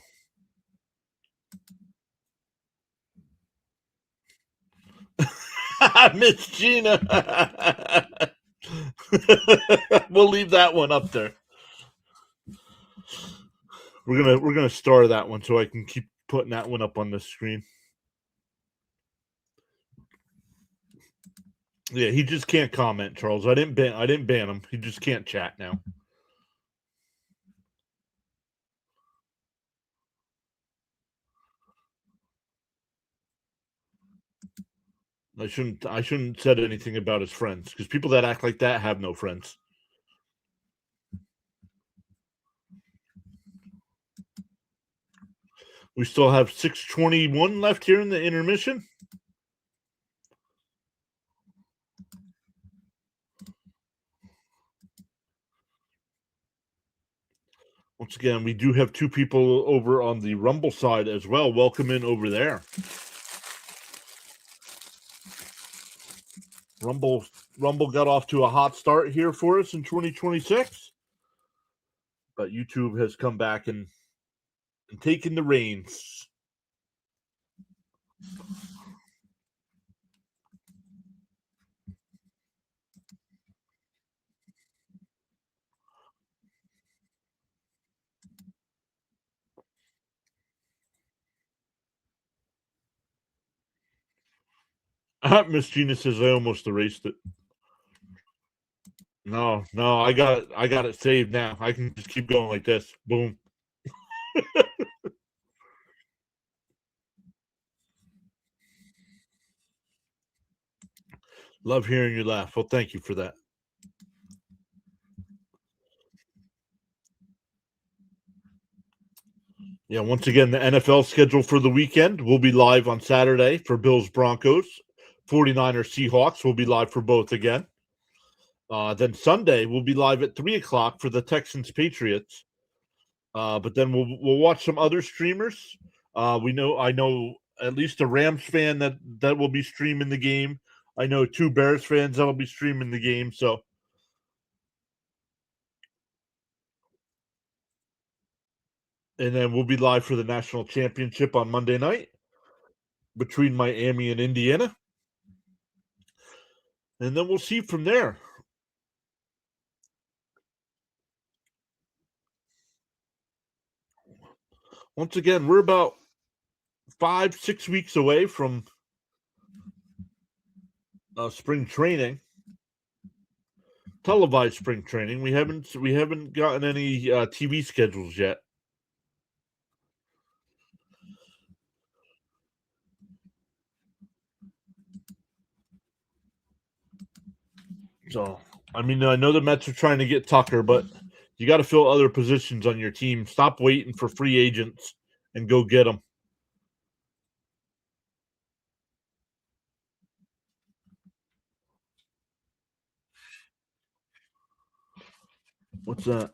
Miss Gina. We'll leave that one up there. We're gonna star that one so I can keep putting that one up on the screen. Yeah, he just can't comment, Charles. I didn't ban him. He just can't chat now. I shouldn't said anything about his friends because people that act like that have no friends. We still have 6:21 left here in the intermission. Once again, we do have two people over on the Rumble side as well. Welcome in over there. Rumble got off to a hot start here for us in 2026. But YouTube has come back and taken the reins. Miss Gina says I almost erased it. No, I got it saved now. I can just keep going like this. Boom. Love hearing you laugh. Well, thank you for that. Yeah, once again, the NFL schedule for the weekend will be live on Saturday for Bills Broncos. 49ers Seahawks will be live for both again. Then Sunday we'll be live at 3:00 for the Texans Patriots. But then we'll watch some other streamers. I know at least a Rams fan that will be streaming the game. I know 2 Bears fans that will be streaming the game. So, and then we'll be live for the national championship on Monday night between Miami and Indiana, and then we'll see from there. Once again, we're about 5-6 weeks away from spring training, televised spring training. We haven't gotten any TV schedules yet. So, I mean, I know the Mets are trying to get Tucker, but you got to fill other positions on your team. Stop waiting for free agents and go get them. What's that?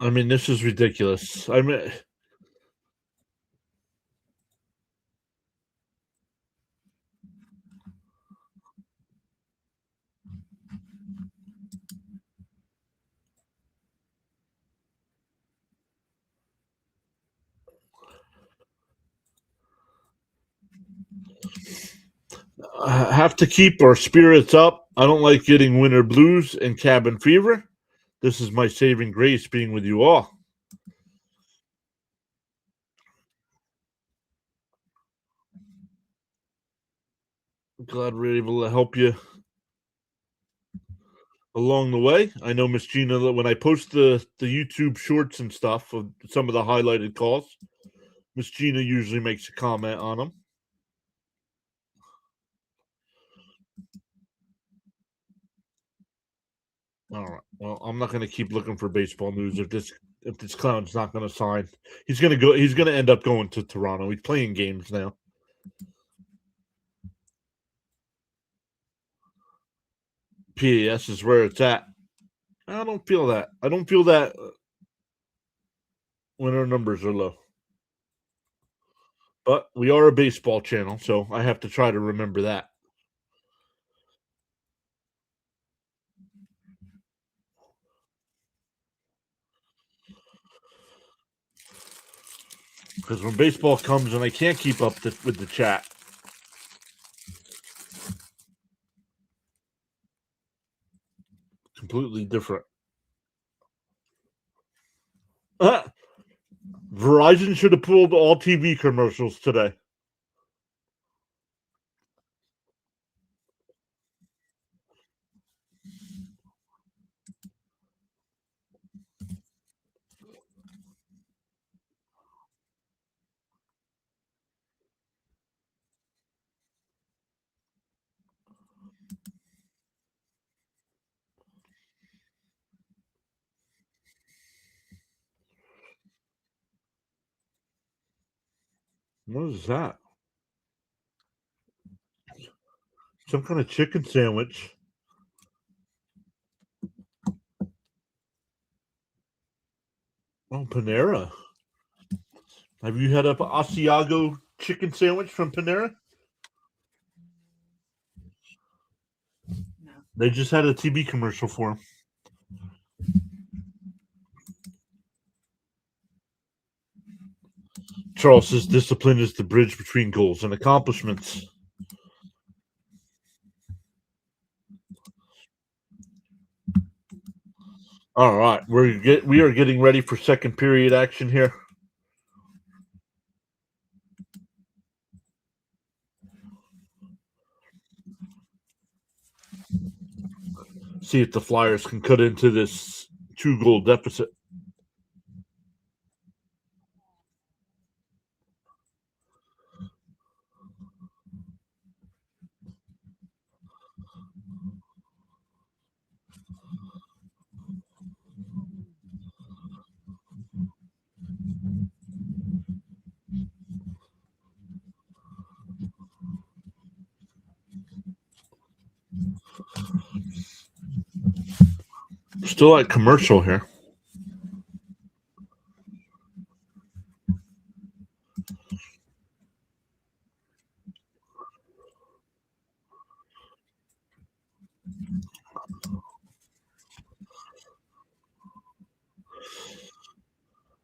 I mean, this is ridiculous. I mean, have to keep our spirits up. I don't like getting winter blues and cabin fever. This is my saving grace being with you all. I'm glad we're able to help you along the way. I know Miss Gina, when I post the YouTube shorts and stuff of some of the highlighted calls, Miss Gina usually makes a comment on them. All right. Well, I'm not going to keep looking for baseball news if this clown's not going to sign. He's going to end up going to Toronto. He's playing games now. PAS is where it's at. I don't feel that. I don't feel that when our numbers are low. But we are a baseball channel, so I have to try to remember that. Because when baseball comes and I can't keep up with the chat, completely different. Verizon should have pulled all TV commercials today. What is that? Some kind of chicken sandwich. Oh, Panera. Have you had a Asiago chicken sandwich from Panera? No. They just had a TV commercial for him. Charles says discipline is the bridge between goals and accomplishments. All right, we are getting ready for second period action here. See if the Flyers can cut into this 2-goal deficit. Still at commercial here.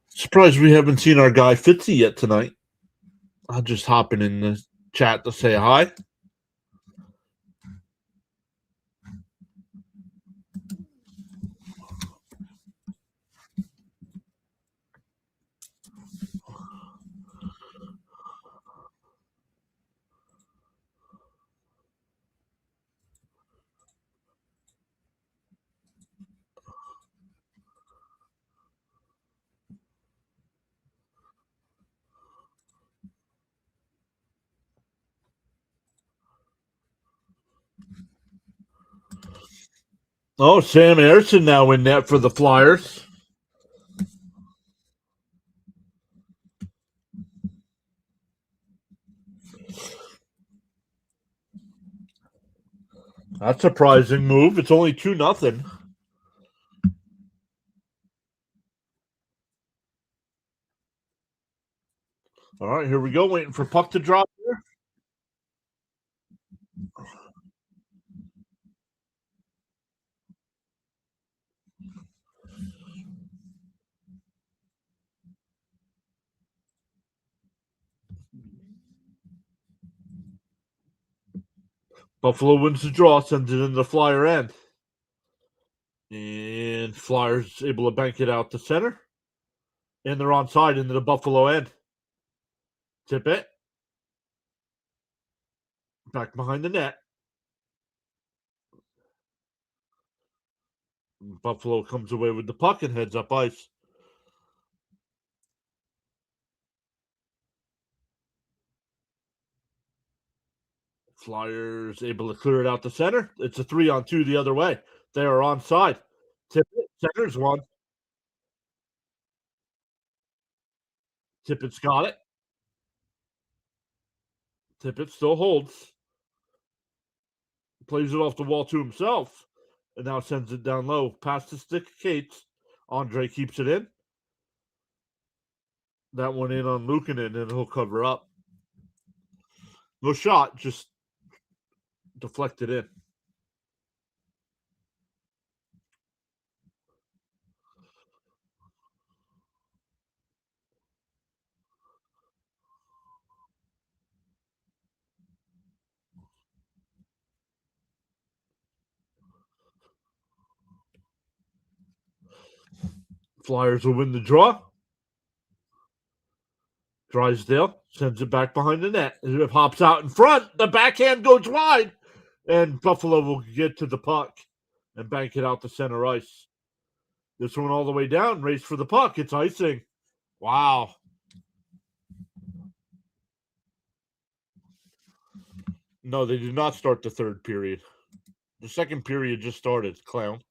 Surprised we haven't seen our guy Fitzy yet tonight. I'm just hopping in the chat to say hi. Oh, Sam Anderson now in net for the Flyers. That's a surprising move. It's only 2-0. All right, here we go. Waiting for puck to drop here. Buffalo wins the draw, sends it into the Flyer end. And Flyers able to bank it out to center. And they're onside into the Buffalo end. Tip it. Back behind the net. Buffalo comes away with the puck and heads up ice. Flyers able to clear it out the center. It's a 3-on-2 the other way. They are onside. Tip it. Center's one. Tippett's got it. Tippett still holds. Plays it off the wall to himself. And now sends it down low. Past the stick of Cates. Andre keeps it in. That one in on Luukkonen, and he'll cover up. No shot, just deflected in. Flyers will win the draw. Drysdale sends it back behind the net. It hops out in front. The backhand goes wide, and Buffalo will get to the puck and bank it out to center ice. This one all the way down, race for the puck. It's icing. Wow. No, they did not start the third period. The second period just started, clown.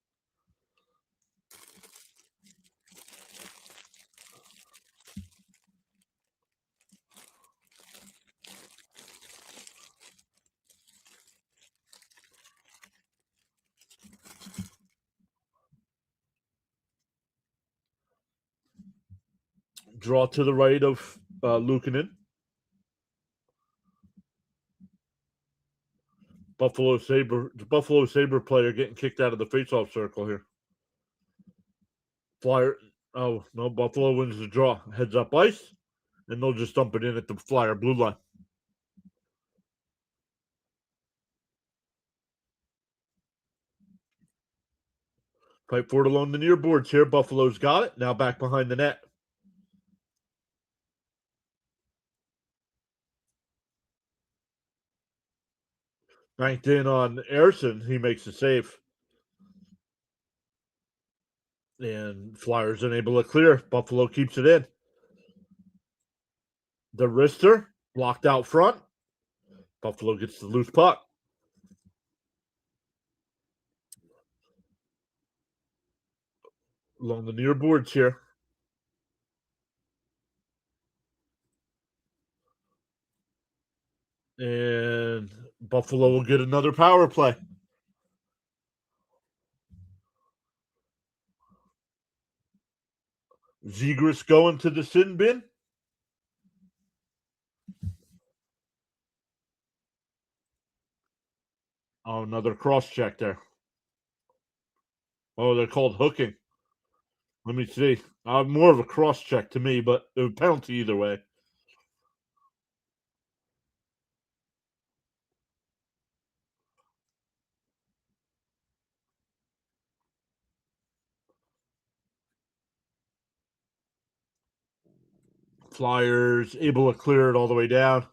Draw to the right of Luukkonen. Buffalo Sabre player getting kicked out of the faceoff circle here. Flyer. Oh no, Buffalo wins the draw. Heads up ice, and they'll just dump it in at the Flyer blue line. Fight for it along the near boards here. Buffalo's got it. Now back behind the net. Banked in on Ersson. He makes the save. And Flyers unable to clear. Buffalo keeps it in. The wrister blocked out front. Buffalo gets the loose puck. Along the near boards here. And Buffalo will get another power play. Zegras going to the sin bin. Oh, another cross check there. Oh, they're called hooking. Let me see. More of a cross check to me, but a penalty either way. Flyers able to clear it all the way down.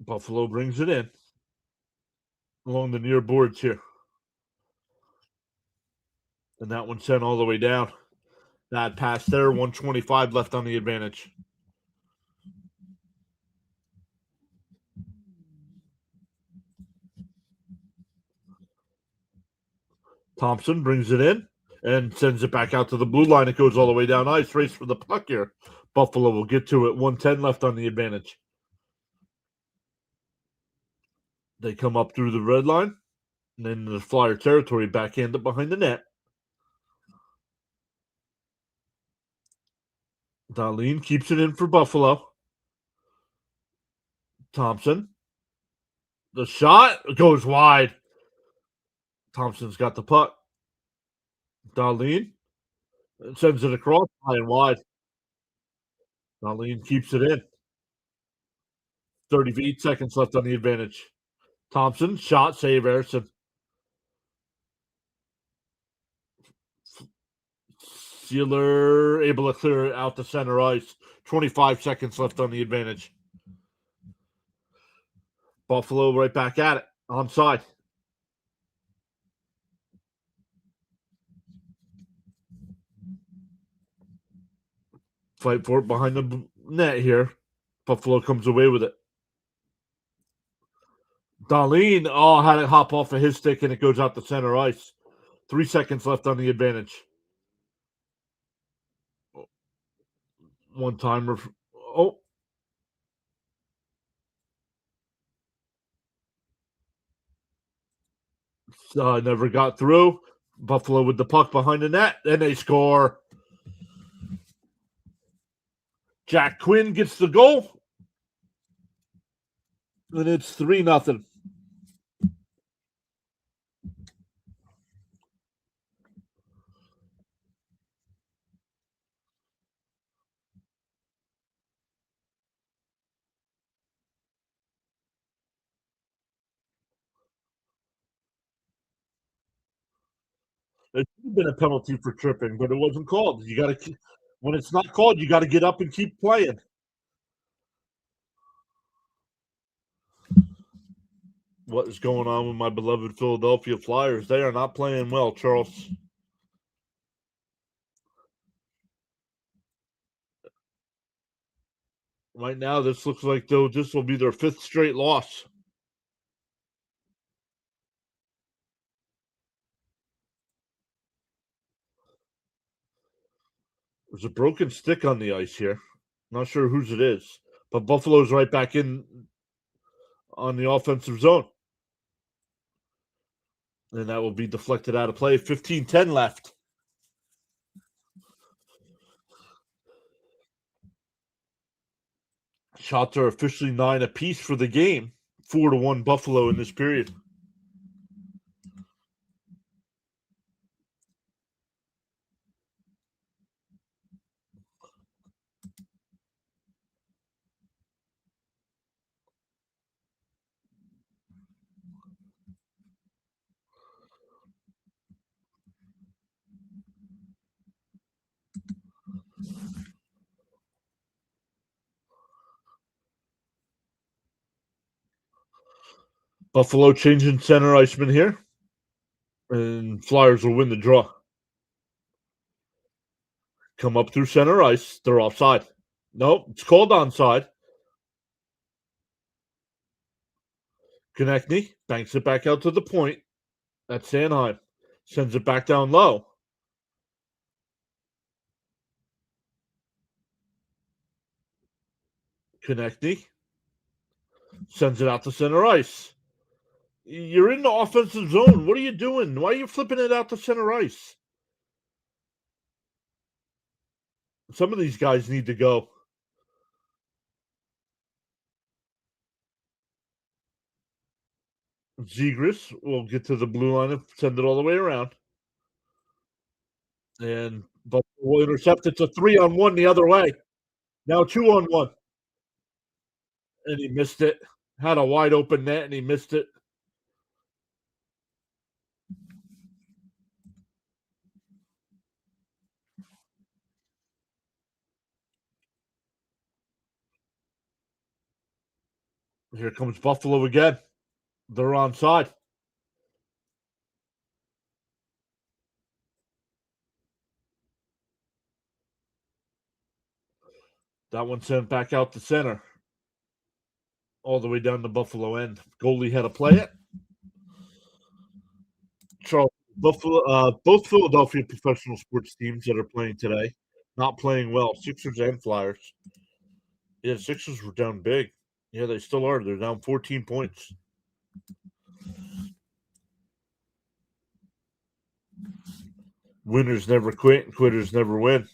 Buffalo brings it in along the near boards here. And that one sent all the way down. That pass there, 125 left on the advantage. Thompson brings it in and sends it back out to the blue line. It goes all the way down ice. Race for the puck here. Buffalo will get to it. 110 left on the advantage. They come up through the red line. And then the Flyer territory, backhanded behind the net. Dahlin keeps it in for Buffalo. Thompson. The shot goes wide. Thompson's got the puck. Dahlin sends it across, high and wide. Dahlin keeps it in. 38 seconds left on the advantage. Thompson, shot, save, Ersson. Sealer able to clear it out to center ice. 25 seconds left on the advantage. Buffalo right back at it. Onside. Fight for it behind the net here. Buffalo comes away with it. Dahlin, had it hop off of his stick and it goes out to center ice. 3 seconds left on the advantage. One timer. Oh. Never got through. Buffalo with the puck behind the net. Then they score. Jack Quinn gets the goal. And it's 3-0. It should have been a penalty for tripping, but it wasn't called. You got to when it's not called, you got to get up and keep playing. What is going on with my beloved Philadelphia Flyers? They are not playing well, Charles. Right now, this looks like though this will be their 5th straight loss. There's a broken stick on the ice here. Not sure whose it is, but Buffalo's right back in on the offensive zone. And that will be deflected out of play. 15-10 left. Shots are officially 9 apiece for the game. 4-1 Buffalo in this period. Buffalo changing center iceman here. And Flyers will win the draw. Come up through center ice. They're offside. Nope, it's called onside. Konechny banks it back out to the point. That's Sanheim. Sends it back down low. Konechny sends it out to center ice. You're in the offensive zone. What are you doing? Why are you flipping it out to center ice? Some of these guys need to go. Zegras will get to the blue line and send it all the way around. And Buffalo will intercept. It's a 3-on-1 the other way. Now 2-on-1. And he missed it. Had a wide open net and he missed it. Here comes Buffalo again. They're onside. That one sent back out to center. All the way down the Buffalo end. Goalie had to play it. Charles, Buffalo, both Philadelphia professional sports teams that are playing today, not playing well. Sixers and Flyers. Yeah, Sixers were down big. Yeah, they still are. They're down 14 points. Winners never quit and quitters never win.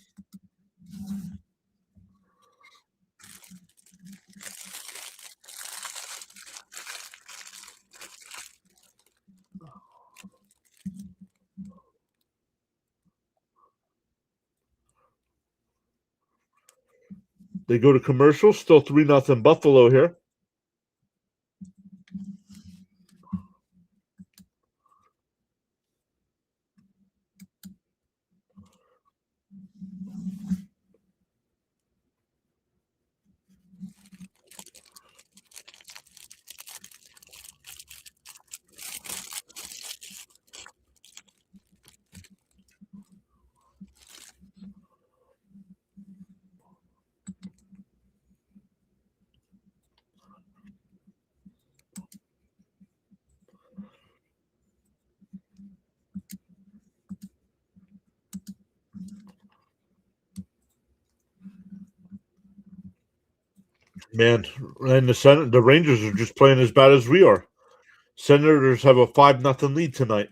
They go to commercial. Still 3-0 Buffalo here. Man, and the Rangers are just playing as bad as we are. Senators have a 5-0 lead tonight.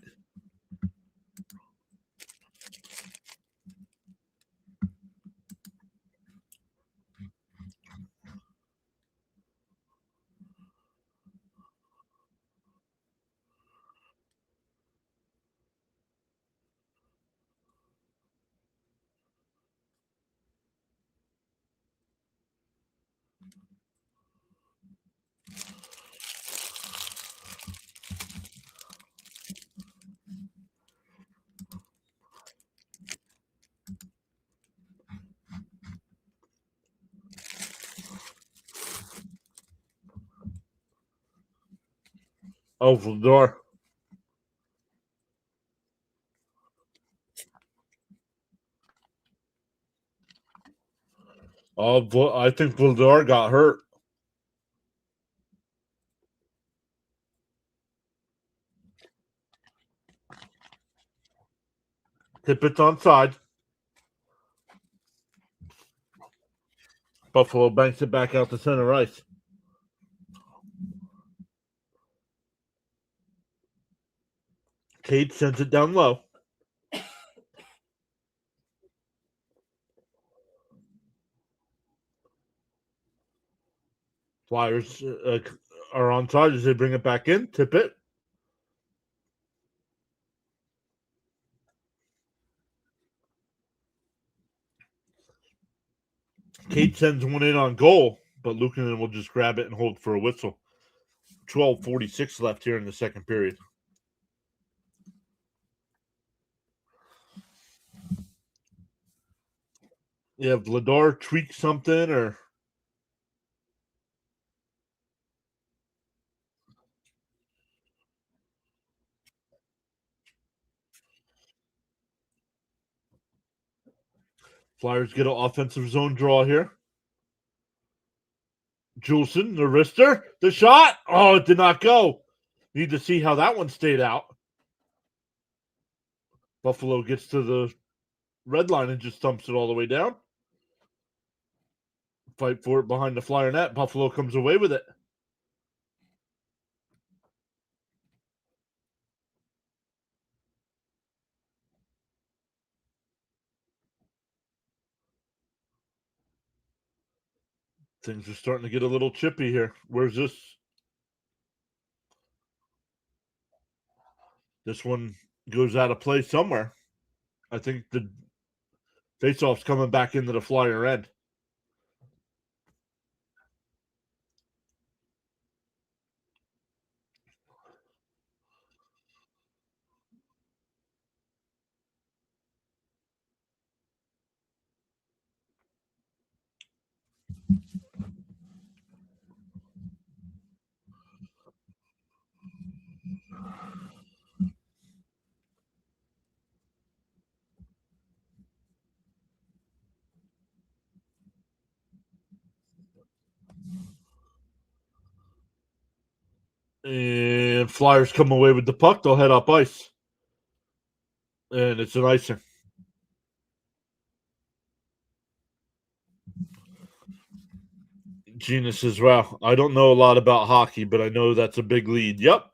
Oh, Vladar. I think Vladar got hurt. Tippett's onside. Buffalo banks it back out to center ice. Cade sends it down low. Flyers are onside as they bring it back in. Tippett. Cade sends one in on goal, but Luukkonen will just grab it and hold for a whistle. 12:46 left here in the second period. Yeah, Vladar tweaked something or Flyers get an offensive zone draw here. Juleson, the wrister, the shot. Oh, it did not go. Need to see how that one stayed out. Buffalo gets to the red line and just thumps it all the way down. Fight for it behind the Flyer net. Buffalo comes away with it. Things are starting to get a little chippy here. Where's this? This one goes out of play somewhere. I think the faceoff's coming back into the Flyer end. And Flyers come away with the puck. They'll head up ice. And it's an icing. Gina says, well, I don't know a lot about hockey, but I know that's a big lead. Yep.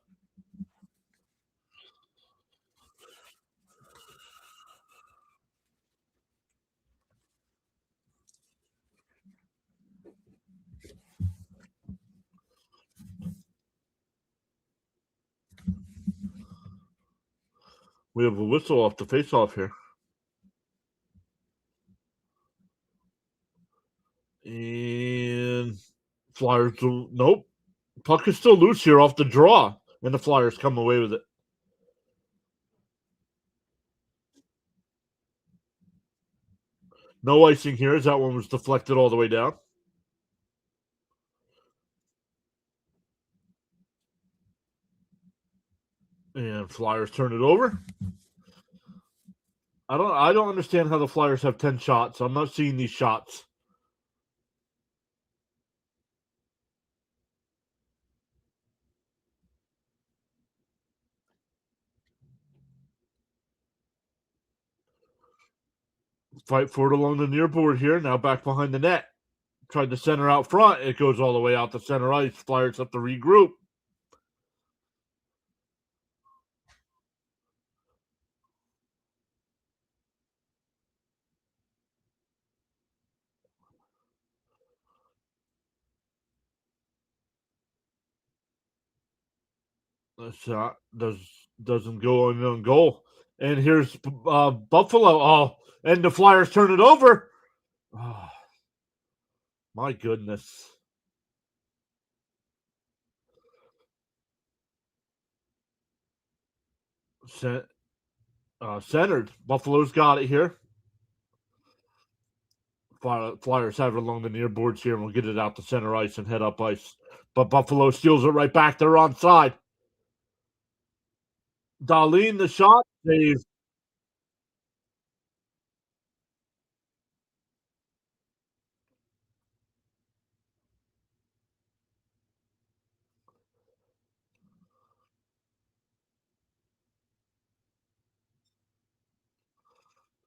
We have a whistle off the faceoff here. And Flyers, nope. Puck is still loose here off the draw, and the Flyers come away with it. No icing here as that one was deflected all the way down. And Flyers turn it over. I don't understand how the Flyers have 10 shots. I'm not seeing these shots. Fight for it along the near board here. Now back behind the net. Tried to center out front. It goes all the way out to center ice. Flyers have to regroup. The shot doesn't go on goal. And here's Buffalo. Oh, and the Flyers turn it over. Oh, my goodness. Centered. Buffalo's got it here. Flyers have it along the near boards here, and we'll get it out to center ice and head up ice. But Buffalo steals it right back. They're onside. Darlene, the shot save.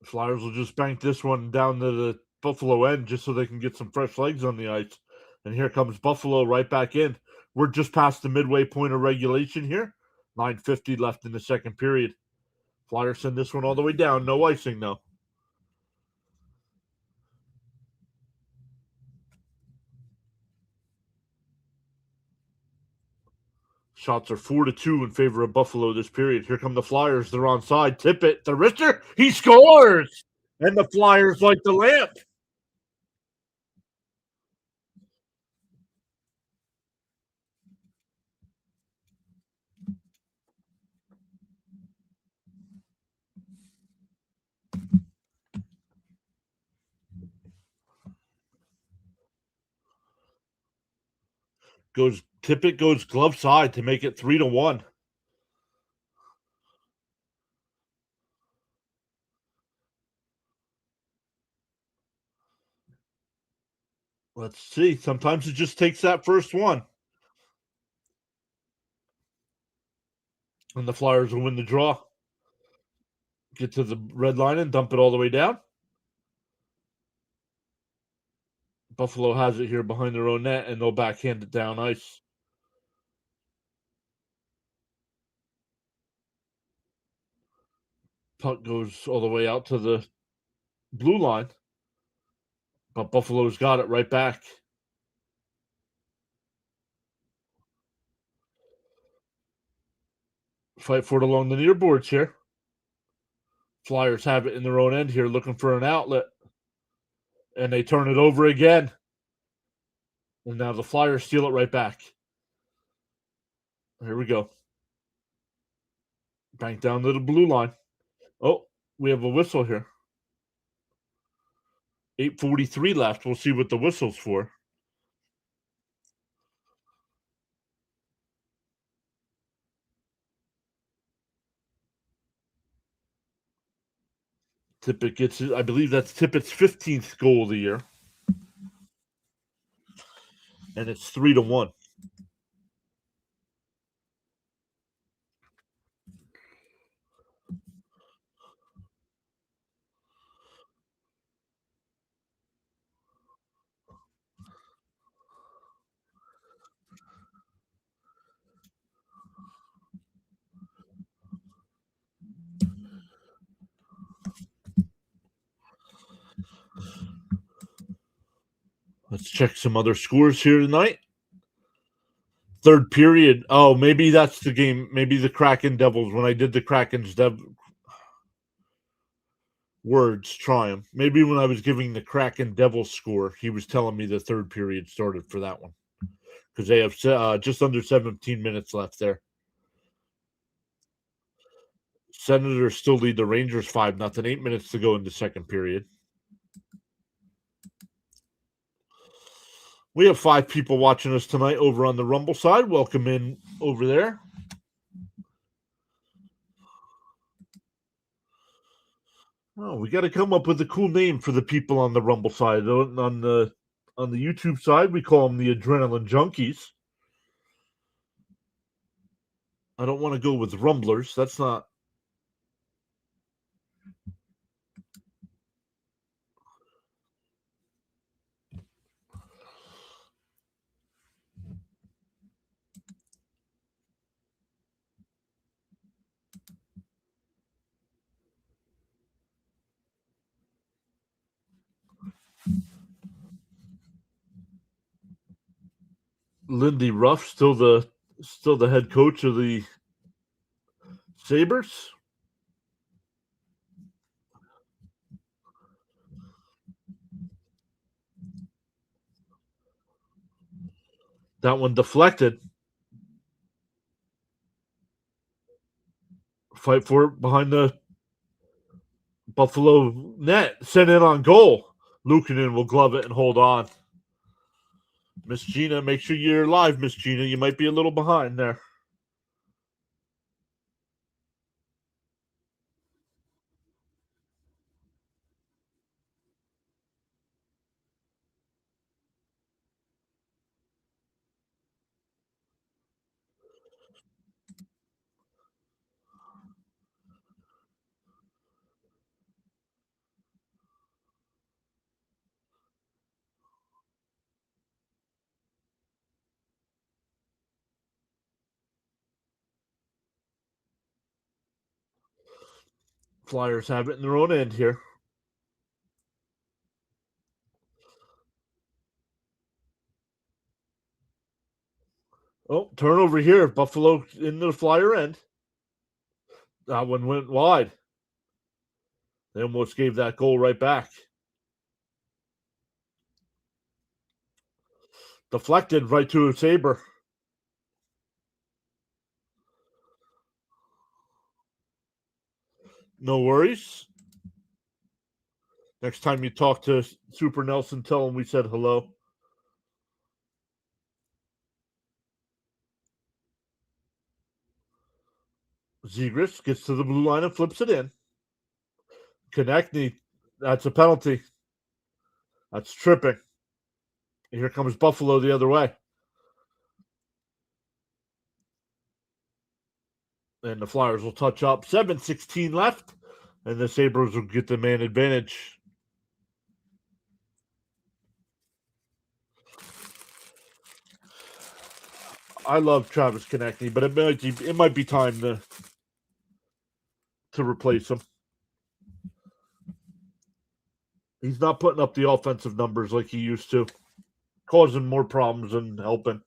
Flyers will just bank this one down to the Buffalo end just so they can get some fresh legs on the ice. And here comes Buffalo right back in. We're just past the midway point of regulation here. 9:50 left in the second period. Flyers send this one all the way down. No icing, though. Shots are 4-2 in favor of Buffalo this period. Here come the Flyers. They're onside. Tippett, the wrister, he scores! And the Flyers like the lamp. Tippett goes glove side to make it 3-1. Let's see. Sometimes it just takes that first one. And the Flyers will win the draw. Get to the red line and dump it all the way down. Buffalo has it here behind their own net, and they'll backhand it down ice. Puck goes all the way out to the blue line, but Buffalo's got it right back. Fight for it along the near boards here. Flyers have it in their own end here, looking for an outlet. And they turn it over again. And now the Flyers steal it right back. Here we go. Bank down to the blue line. Oh, we have a whistle here. 8:43 left. We'll see what the whistle's for. Tippett gets it. I believe that's Tippett's 15th goal of the year. And it's 3-1. Let's check some other scores here tonight. Third period. Oh, maybe that's the game. Maybe the Kraken Devils. When I did the Kraken's words triumph. Maybe when I was giving the Kraken Devils score, he was telling me the third period started for that one because they have just under 17 minutes left there. Senators still lead the Rangers 5-0. 8 minutes to go in the second period. We have 5 people watching us tonight over on the Rumble side. Welcome in over there. Oh, we got to come up with a cool name for the people on the Rumble side. On the YouTube side, we call them the Adrenaline Junkies. I don't want to go with Rumblers. That's not. Lindy Ruff, still the head coach of the Sabres. That one deflected. Fight for it behind the Buffalo net. Sent in on goal. Luukkonen will glove it and hold on. Miss Gina, make sure you're live, Miss Gina. You might be a little behind there. Flyers have it in their own end here. Oh, turnover here. Buffalo in the Flyer end. That one went wide. They almost gave that goal right back. Deflected right to a Sabre. No worries. Next time you talk to Super Nelson, tell him we said hello. Zegras gets to the blue line and flips it in. Konechny, that's a penalty. That's tripping. Here comes Buffalo the other way. And the Flyers will touch up. 7:16 left. And the Sabres will get the man advantage. I love Travis Konechny, but it might be time to replace him. He's not putting up the offensive numbers like he used to, causing more problems than helping.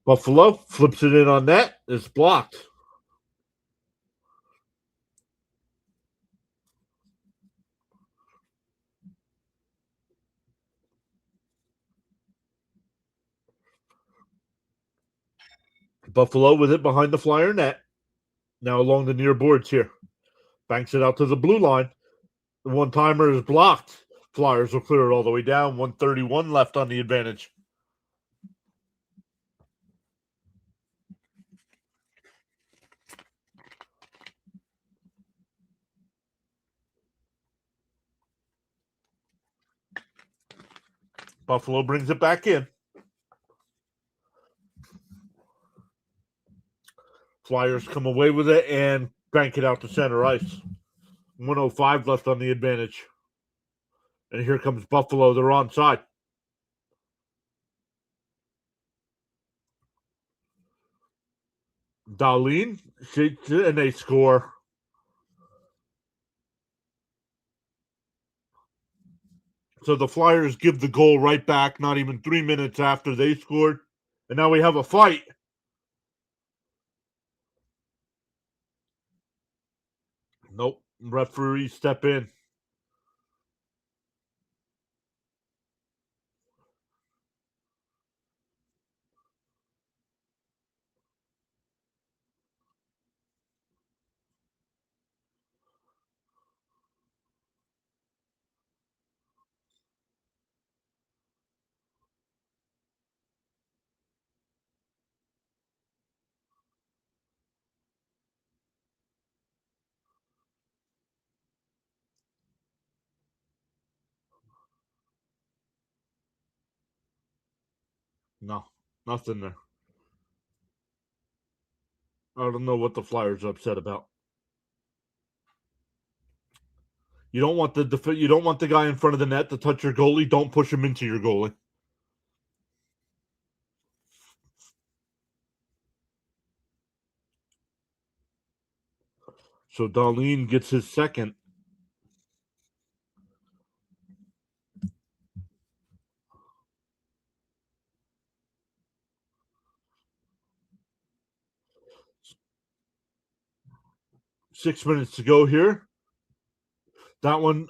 Buffalo flips it in on net. It's blocked. Buffalo with it behind the Flyer net. Now along the near boards here. Banks it out to the blue line. The one-timer is blocked. Flyers will clear it all the way down. 1:31 left on the advantage. Buffalo brings it back in. Flyers come away with it and bank it out to center ice. 1:05 left on the advantage. And here comes Buffalo. They're onside. Dahlin shoots it and they score. So the Flyers give the goal right back, not even 3 minutes after they scored. And now we have a fight. Nope. Referee step in. No, nothing there. I don't know what the Flyers are upset about. You don't want the guy in front of the net to touch your goalie. Don't push him into your goalie. So Dahlin gets his second. Six minutes to go here. That one,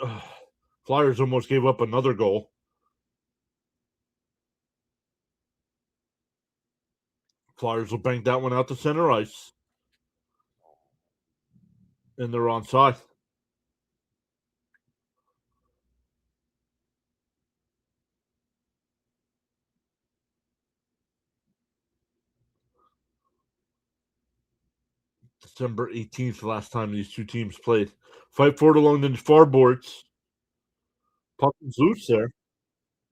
Flyers almost gave up another goal. Flyers will bank that one out to center ice. And they're onside. December 18th, last time these two teams played. Fight for it along the far boards. Puck is loose there.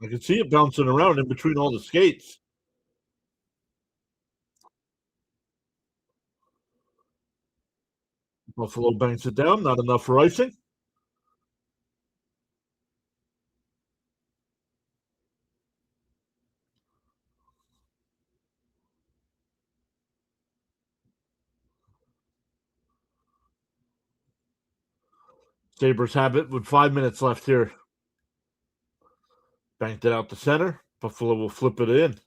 I can see it bouncing around in between all the skates. Buffalo banks it down. Not enough for icing. Sabres have it with 5 minutes left here. Banked it out to center. Buffalo will flip it in.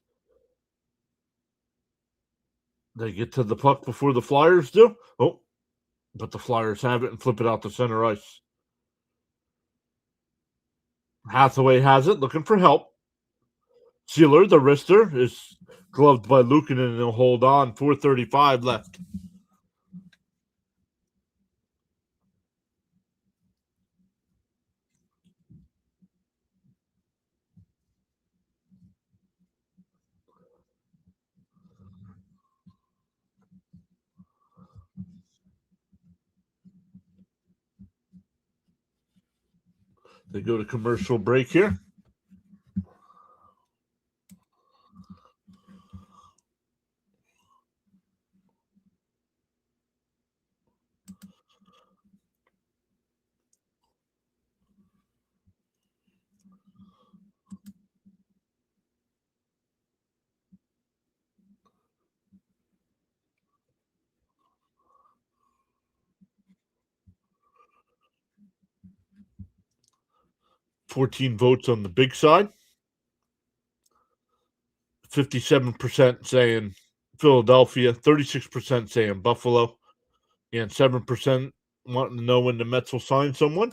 They get to the puck before the Flyers do. Oh, but the Flyers have it and flip it out to center ice. Hathaway has it, looking for help. Sealer, the wrister, is gloved by Lukin and he'll hold on. 4:35 left. They go to commercial break here. $14 votes on the big side. 57% saying Philadelphia, 36% saying Buffalo, and 7% wanting to know when the Mets will sign someone.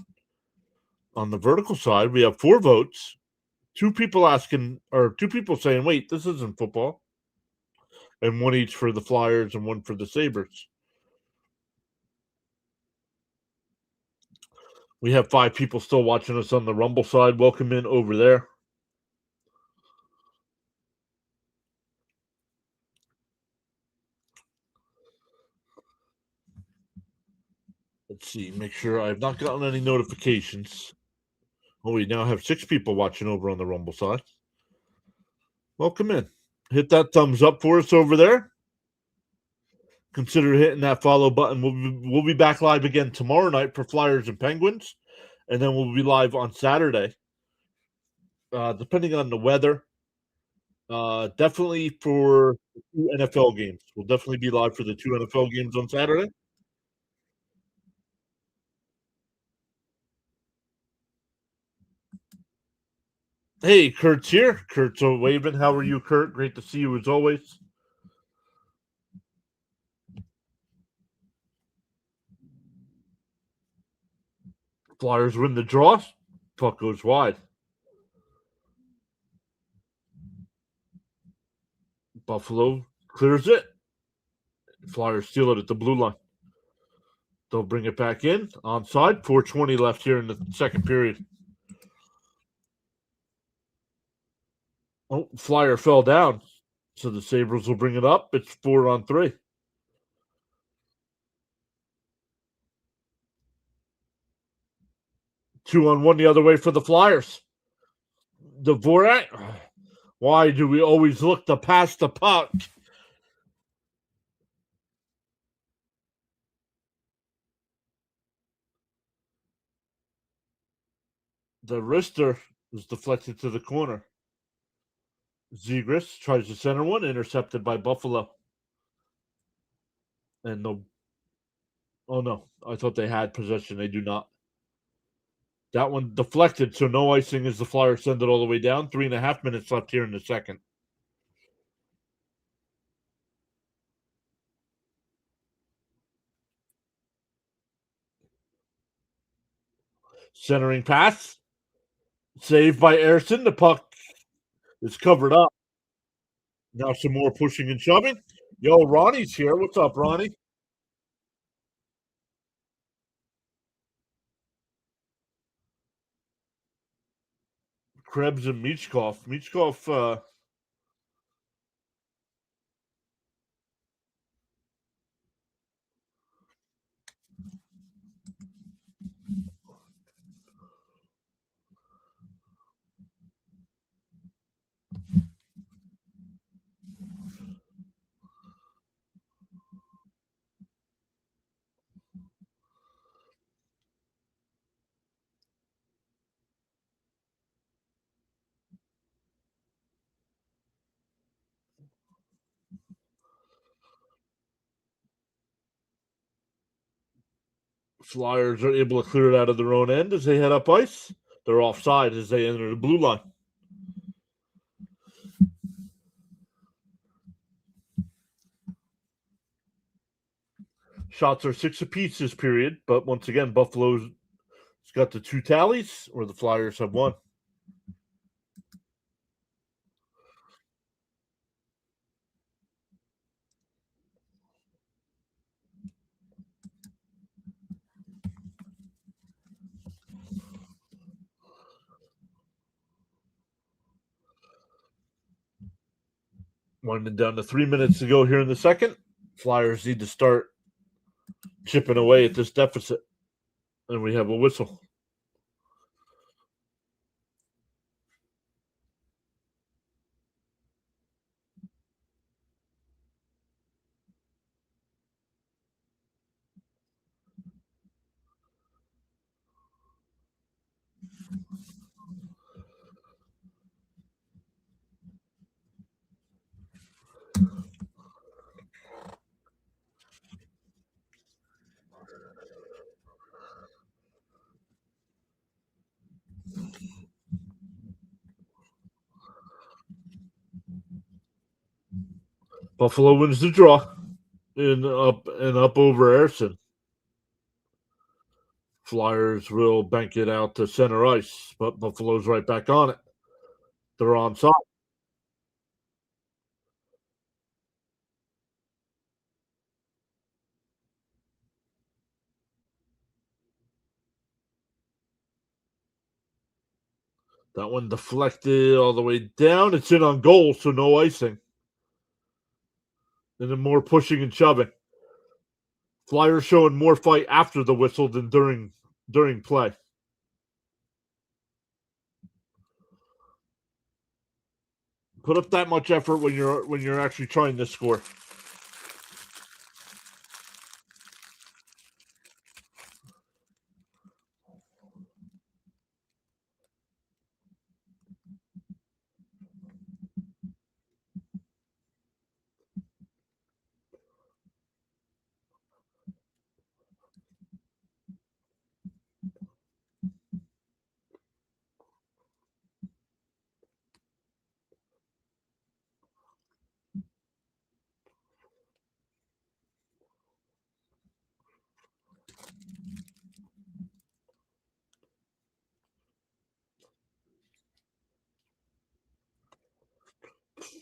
On the vertical side, we have 4 votes. 2 people saying, wait, this isn't football. And 1 each for the Flyers and 1 for the Sabres. We have 5 people still watching us on the Rumble side. Welcome in over there. Let's see, make sure I've not gotten any notifications. Oh, we now have 6 people watching over on the Rumble side. Welcome in. Hit that thumbs up for us over there. Consider hitting that follow button. We'll be back live again tomorrow night for Flyers and Penguins, and then we'll be live on Saturday, depending on the weather. Definitely for the 2 NFL games. We'll definitely be live for the 2 NFL games on Saturday. Hey, Kurt's here. Kurt's waving. How are you, Kurt? Great to see you as always. Flyers win the draw. Puck goes wide. Buffalo clears it. Flyers steal it at the blue line. They'll bring it back in. Onside. 4:20 left here in the second period. Oh, Flyer fell down. So the Sabres will bring it up. It's 4-on-3. Two on one the other way for the Flyers. Dvorak. Why do we always look to pass the puck? The wrister is deflected to the corner. Zegras tries to center one, intercepted by Buffalo. And oh no, I thought they had possession. They do not. That one deflected, so no icing as the Flyers send it all the way down. 3.5 minutes left here in the second. Centering pass. Saved by Ayrton. The puck is covered up. Now some more pushing and shoving. Yo, Ronnie's here. What's up, Ronnie? Krebs and Michkov. Michkov, Flyers are able to clear it out of their own end as they head up ice. They're offside as they enter the blue line. Shots are 6 apiece this period, but once again, Buffalo's got the 2 tallies, or the Flyers have 1. Winding down to 3 minutes to go here in the second. Flyers need to start chipping away at this deficit. And we have a whistle. Buffalo wins the draw and up over Ayrton. Flyers will bank it out to center ice, but Buffalo's right back on it. They're onside. That one deflected all the way down. It's in on goal, so no icing. And then more pushing and shoving. Flyers showing more fight after the whistle than during play. Put up that much effort when you're actually trying to score.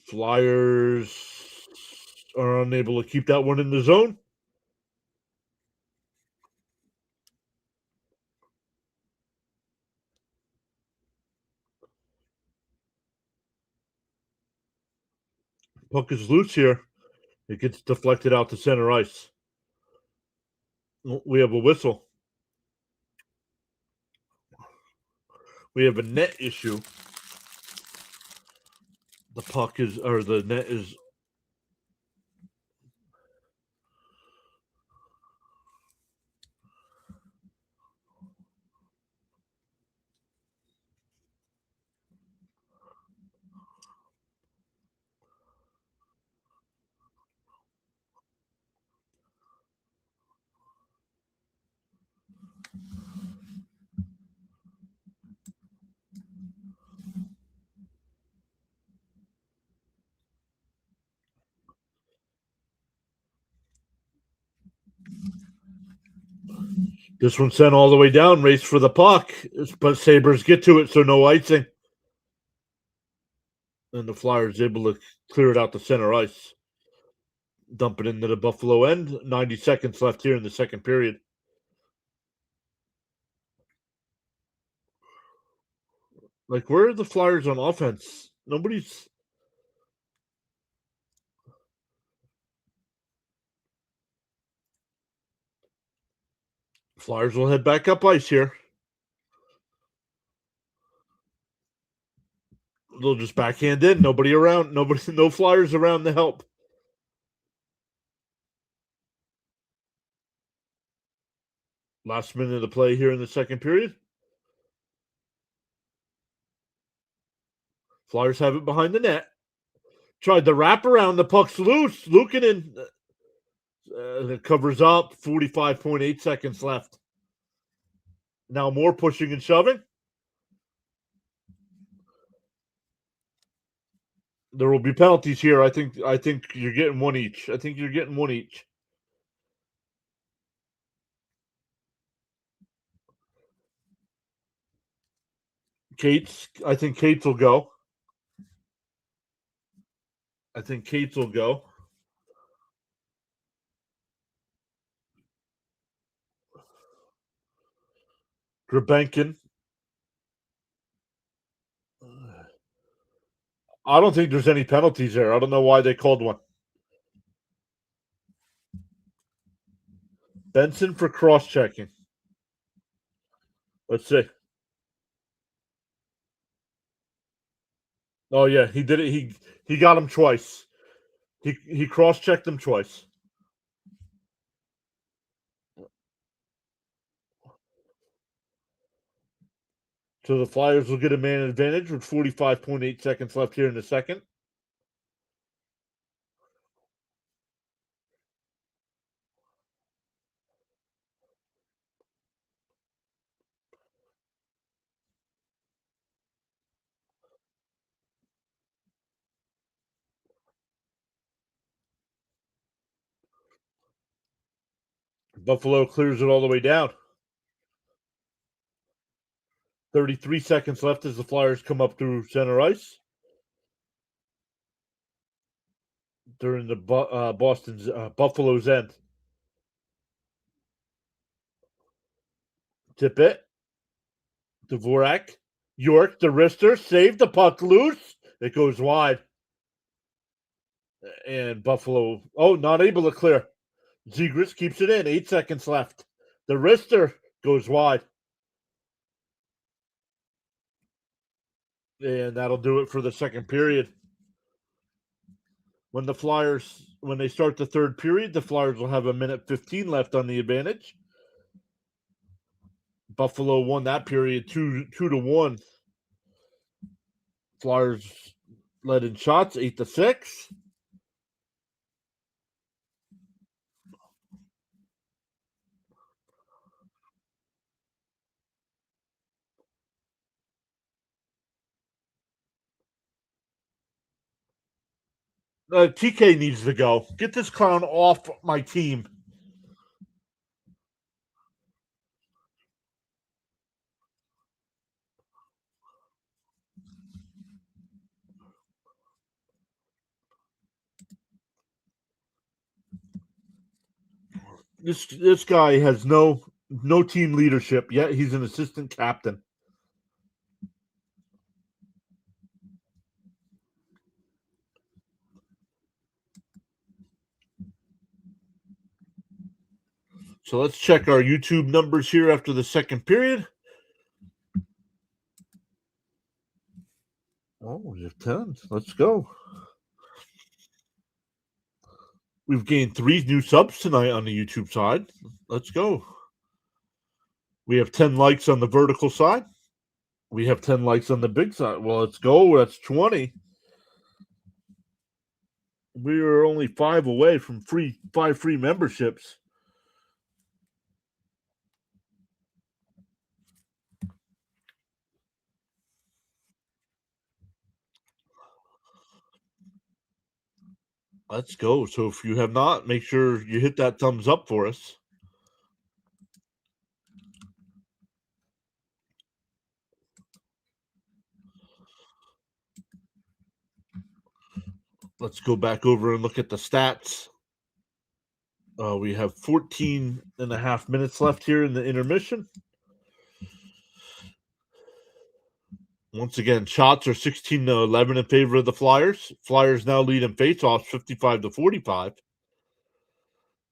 Flyers are unable to keep that one in the zone. Puck is loose here. It gets deflected out to center ice. We have a whistle. We have a net issue. The net is. This one sent all the way down, race for the puck, but Sabres get to it, so no icing. And the Flyers able to clear it out to center ice. Dump it into the Buffalo end. 90 seconds left here in the second period. Like, where are the Flyers on offense? Nobody's. Flyers will head back up ice here. They'll just backhand in. Nobody around. No Flyers around to help. Last minute of the play here in the second period. Flyers have it behind the net. Tried to wrap around. The puck's loose. Luukkonen covers up. 45.8 seconds left. Now more pushing and shoving. There will be penalties here. I think you're getting one each. I think you're getting one each. I think Cates will go. I think Cates will go. Grabenkin. I don't think there's any penalties there. I don't know why they called one. Benson for cross-checking. Let's see. Oh yeah, he did it. He got him twice. He cross-checked him twice. So the Flyers will get a man advantage with 45.8 seconds left here in the second. Buffalo clears it all the way down. 33 seconds left as the Flyers come up through center ice. During the Buffalo's end. Tip it. Dvorak. York, the wrister, saved the puck loose. It goes wide. And Buffalo, not able to clear. Zegras keeps it in. 8 seconds left. The wrister goes wide. And that'll do it for the second period. When they start the third period, the Flyers will have 1:15 left on the advantage. Buffalo won that period 2-1. Flyers led in shots 8-6. TK needs to go. Get this clown off my team. This guy has no team leadership, yet he's an assistant captain. So let's check our YouTube numbers here after the second period. Oh, we have 10. Let's go. We've gained 3 new subs tonight on the YouTube side. Let's go. We have 10 likes on the vertical side. We have 10 likes on the big side. Well, let's go. That's 20. We are only 5 away from 5 free memberships. Let's go. So if you have not, make sure you hit that thumbs up for us. Let's go back over and look at the stats. We have 14 and a half minutes left here in the intermission. Once again, shots are 16-11 in favor of the Flyers. Flyers now lead in faceoffs 55-45.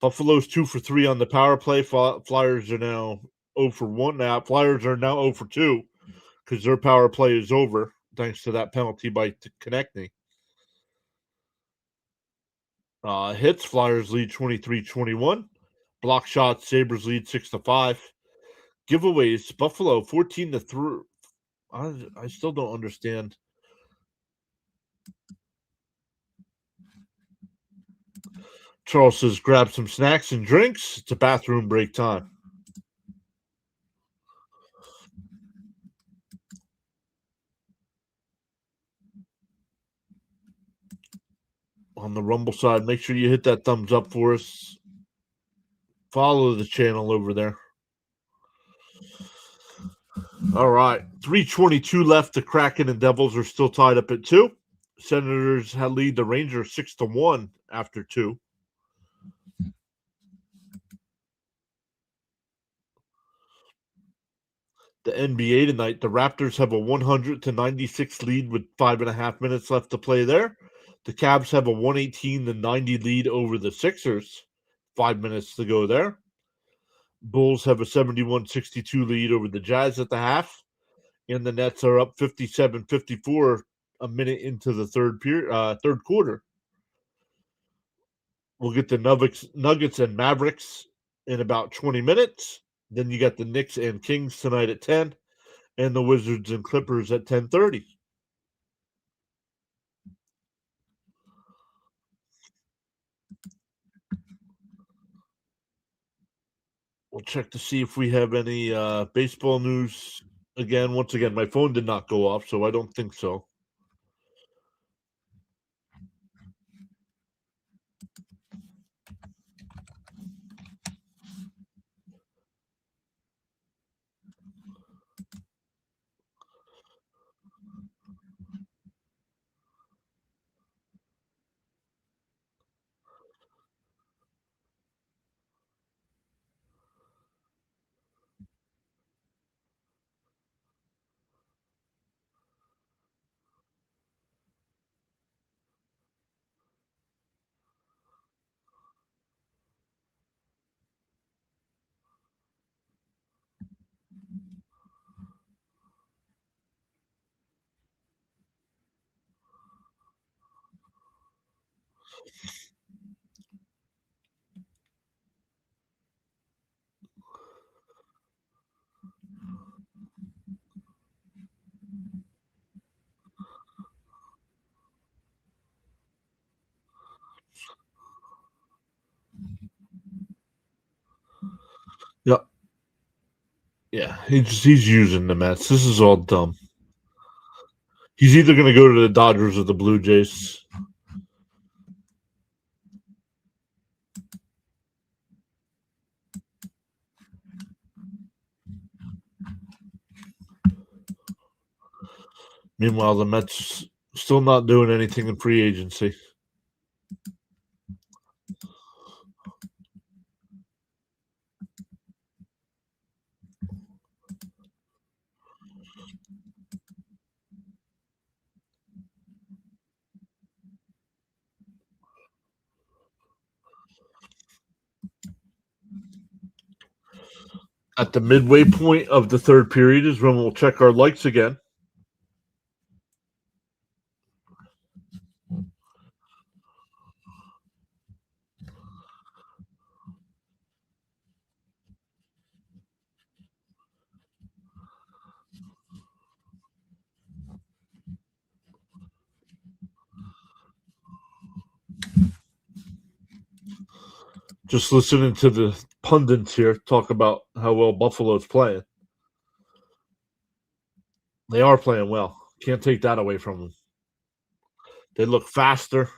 Buffalo's 2 for 3 on the power play. Flyers are now 0 for 1 now. Flyers are now 0 for 2 because their power play is over thanks to that penalty by Konechny. Hits, Flyers lead 23-21. Block shots, Sabres lead 6-5. Giveaways, Buffalo 14-3. I still don't understand. Charles says, grab some snacks and drinks. It's a bathroom break time. on the Rumble side. Make sure you hit that thumbs up for us. Follow the channel over there. All right. 3:22 left. The Kraken and Devils are still tied up at 2. Senators lead the Rangers 6-1 after 2. The NBA tonight, the Raptors have a 100-96 lead with 5.5 minutes left to play there. The Cavs have a 118-90 lead over the Sixers. 5 minutes to go there. Bulls have a 71-62 lead over the Jazz at the half. And the Nets are up 57-54 a minute into the third quarter. We'll get the Nuggets and Mavericks in about 20 minutes. Then you got the Knicks and Kings tonight at 10, and the Wizards and Clippers at 10:30. We'll check to see if we have any baseball news. Once again, my phone did not go off, so I don't think so. Yep. Yeah, he's using the Mets. This is all dumb. He's either going to go to the Dodgers or the Blue Jays. Meanwhile, the Mets still not doing anything in free agency. At the midway point of the third period is when we'll check our lights again. Just listening to the pundits here talk about how well Buffalo's playing. They are playing well. Can't take that away from them. They look faster.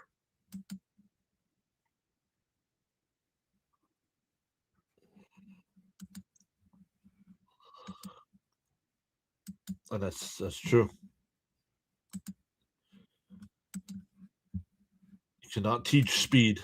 And that's true. You cannot teach speed.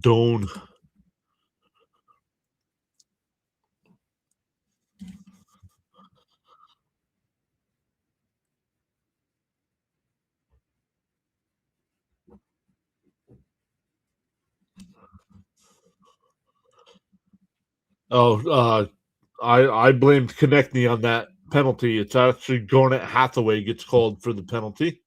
Don't. Oh, I blamed Konechny on that penalty. It's actually Garnet Hathaway gets called for the penalty.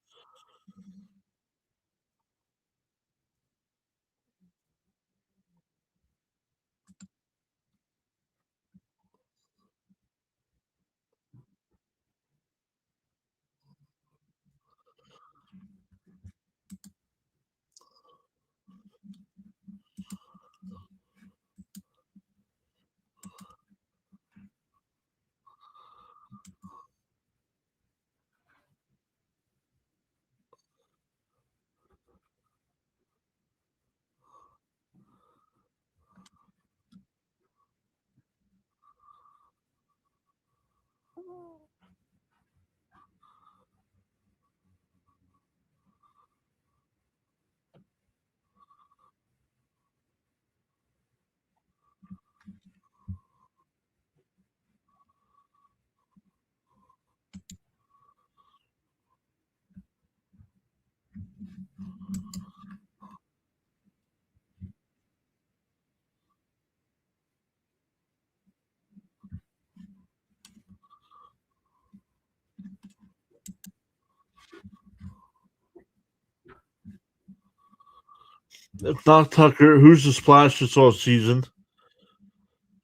If not Tucker, who's the splash this all season?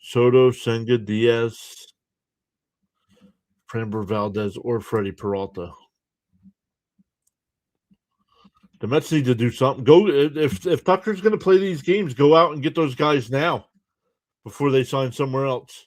Soto, Senga, Diaz, Framber Valdez, or Freddie Peralta. The Mets need to do something. Go if Tucker's going to play these games, go out and get those guys now before they sign somewhere else.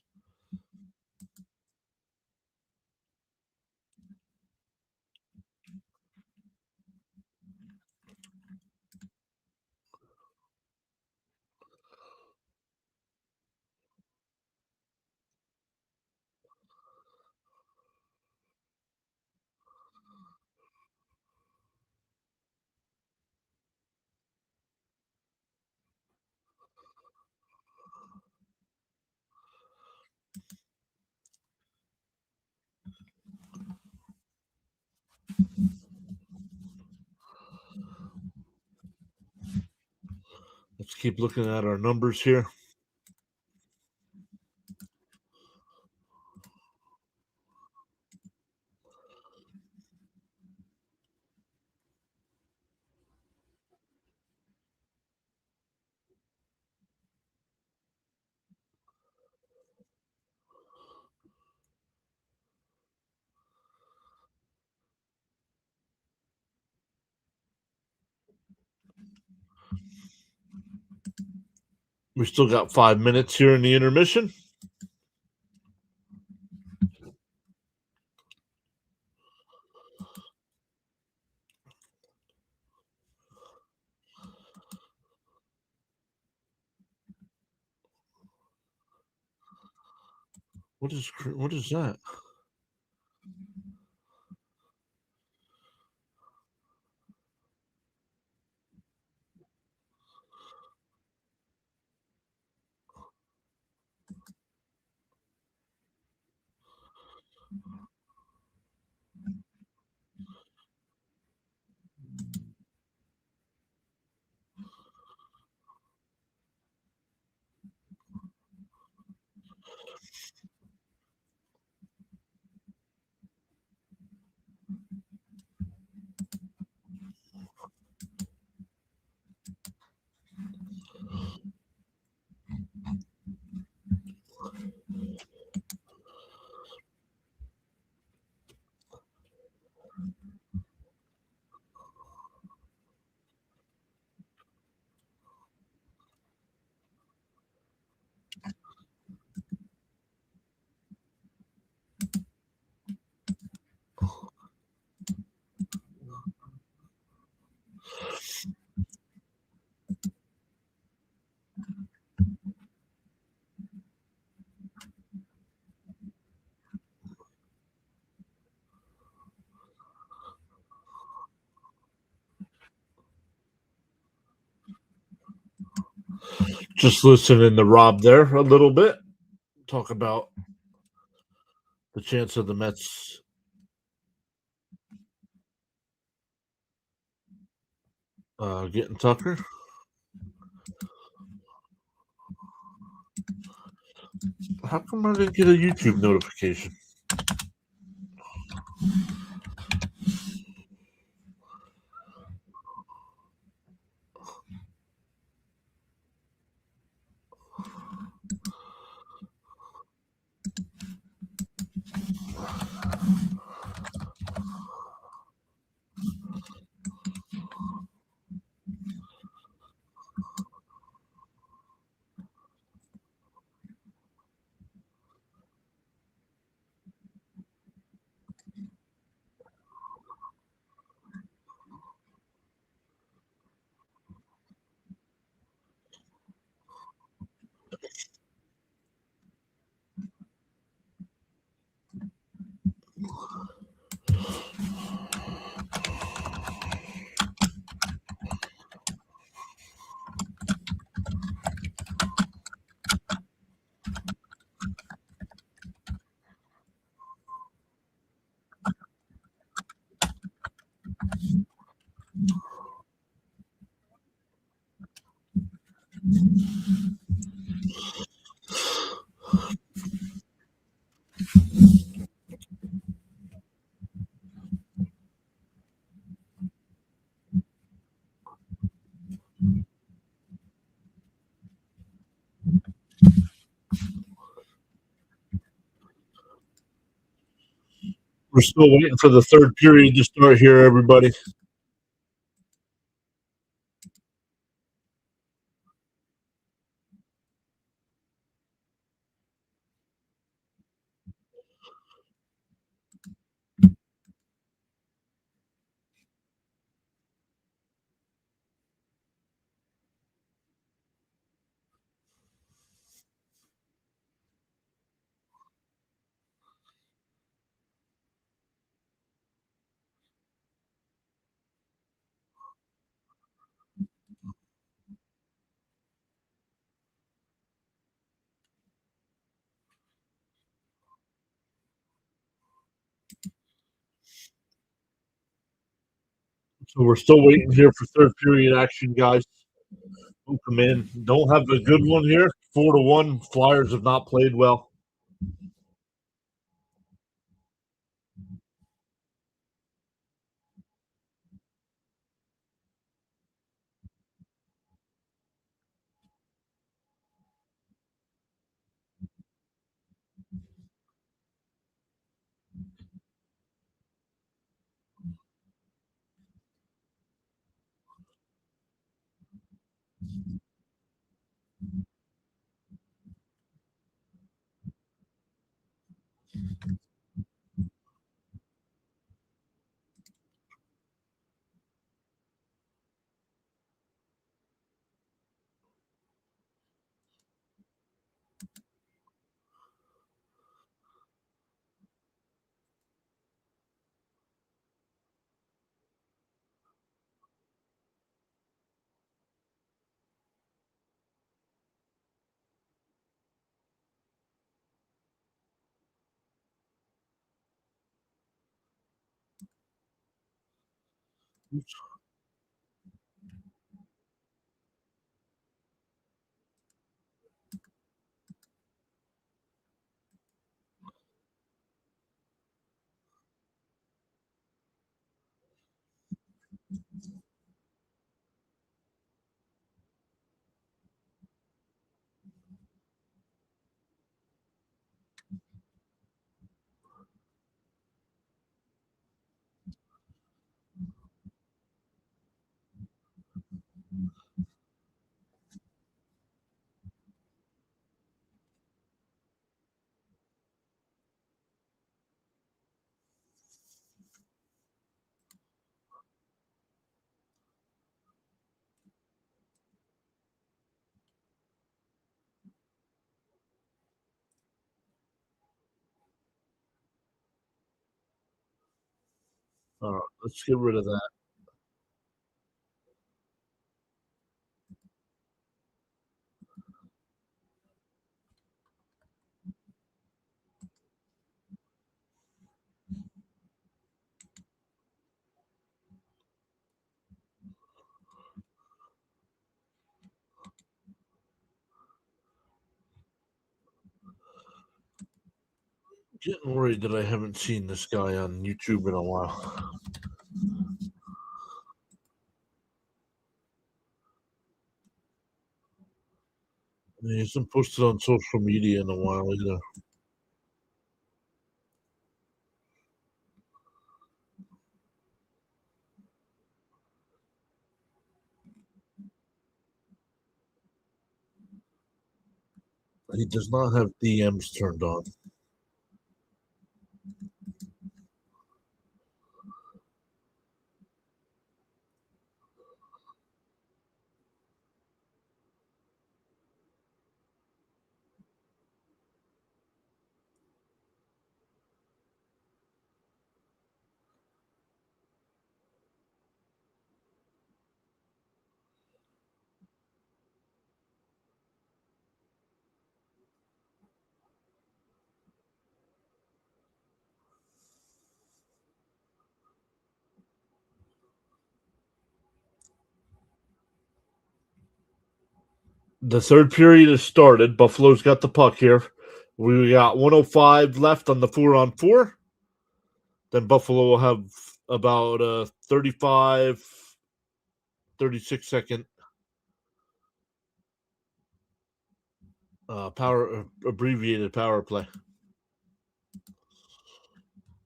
Let's keep looking at our numbers here. We still got 5 minutes here in the intermission. What is that? Just listening to Rob there a little bit. Talk about the chance of the Mets getting Tucker. How come I didn't get a YouTube notification? We're still waiting for the third period to start here, everybody. So we're still waiting here for third period action, guys. Who come in? Don't have a good one here. 4-1. Flyers have not played well. All right, let's get rid of that. Getting worried that I haven't seen this guy on YouTube in a while. He hasn't posted on social media in a while either. He does not have DMs turned on. The third period has started. Buffalo's got the puck here. We got 105 left on the 4-on-4. Then Buffalo will have about a 36 second abbreviated power play.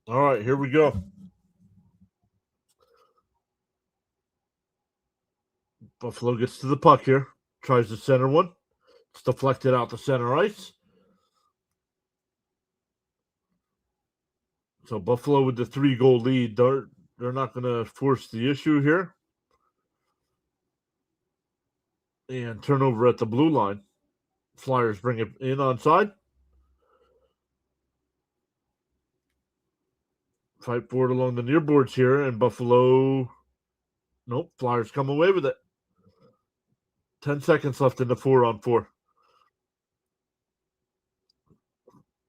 All right, here we go. Buffalo gets to the puck here. Tries the center one. It's deflected out the center ice. So Buffalo with the 3-goal lead. They're not going to force the issue here. And turnover at the blue line. Flyers bring it in onside. Fight for it along the near boards here, and Buffalo. Nope, Flyers come away with it. 10 seconds left in the 4-on-4.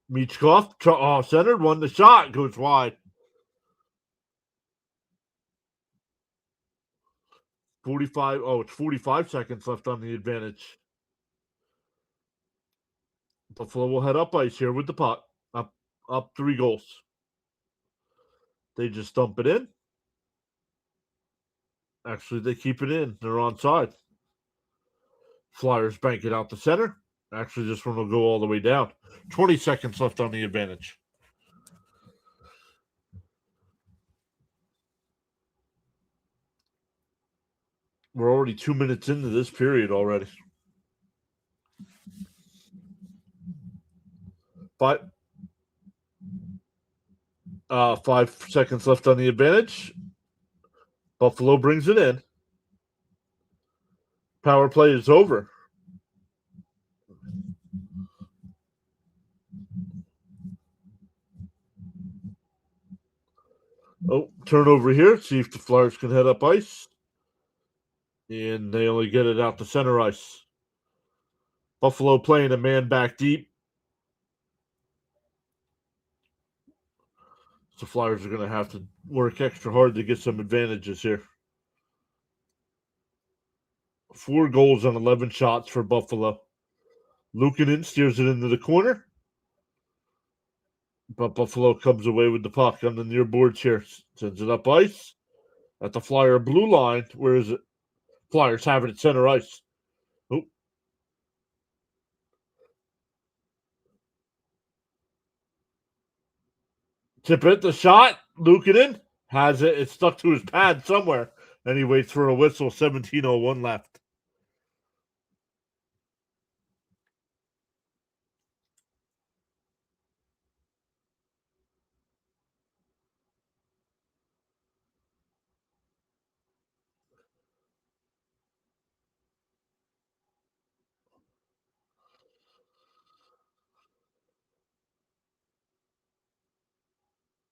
Michkov, centered one. The shot goes wide. 45. Oh, it's 45 seconds left on the advantage. Buffalo will head up ice here with the puck. Up 3 goals. They just dump it in. Actually, they keep it in. They're onside. Flyers bank it out the center. Actually, this one will go all the way down. 20 seconds left on the advantage. We're already 2 minutes into this period already. 5 seconds left on the advantage. Buffalo brings it in. Power play is over. Oh, turnover here. See if the Flyers can head up ice. And they only get it out to center ice. Buffalo playing a man back deep. So Flyers are going to have to work extra hard to get some advantages here. 4 goals on 11 shots for Buffalo. Luukkonen steers it into the corner. But Buffalo comes away with the puck on the near boards here. Sends it up ice. At the Flyer blue line. Where is it? Flyers have it at center ice. Oh. Tip it, the shot. Luukkonen has it. It's stuck to his pad somewhere. And he waits for a whistle. 17:01 left.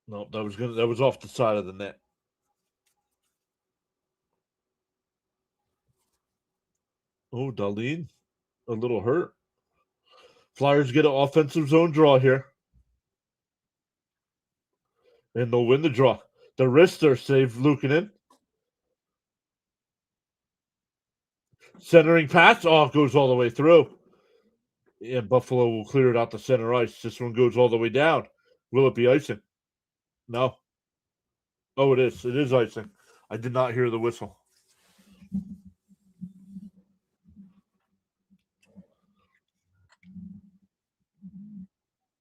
No, that was off the side of the net. Oh, Dahlin, a little hurt. Flyers get an offensive zone draw here. And they'll win the draw. The wrister save Luukkonen. Centering pass. Oh, it goes all the way through. And Buffalo will clear it out the center ice. This one goes all the way down. Will it be icing? No. Oh, it is. It is icing. I did not hear the whistle.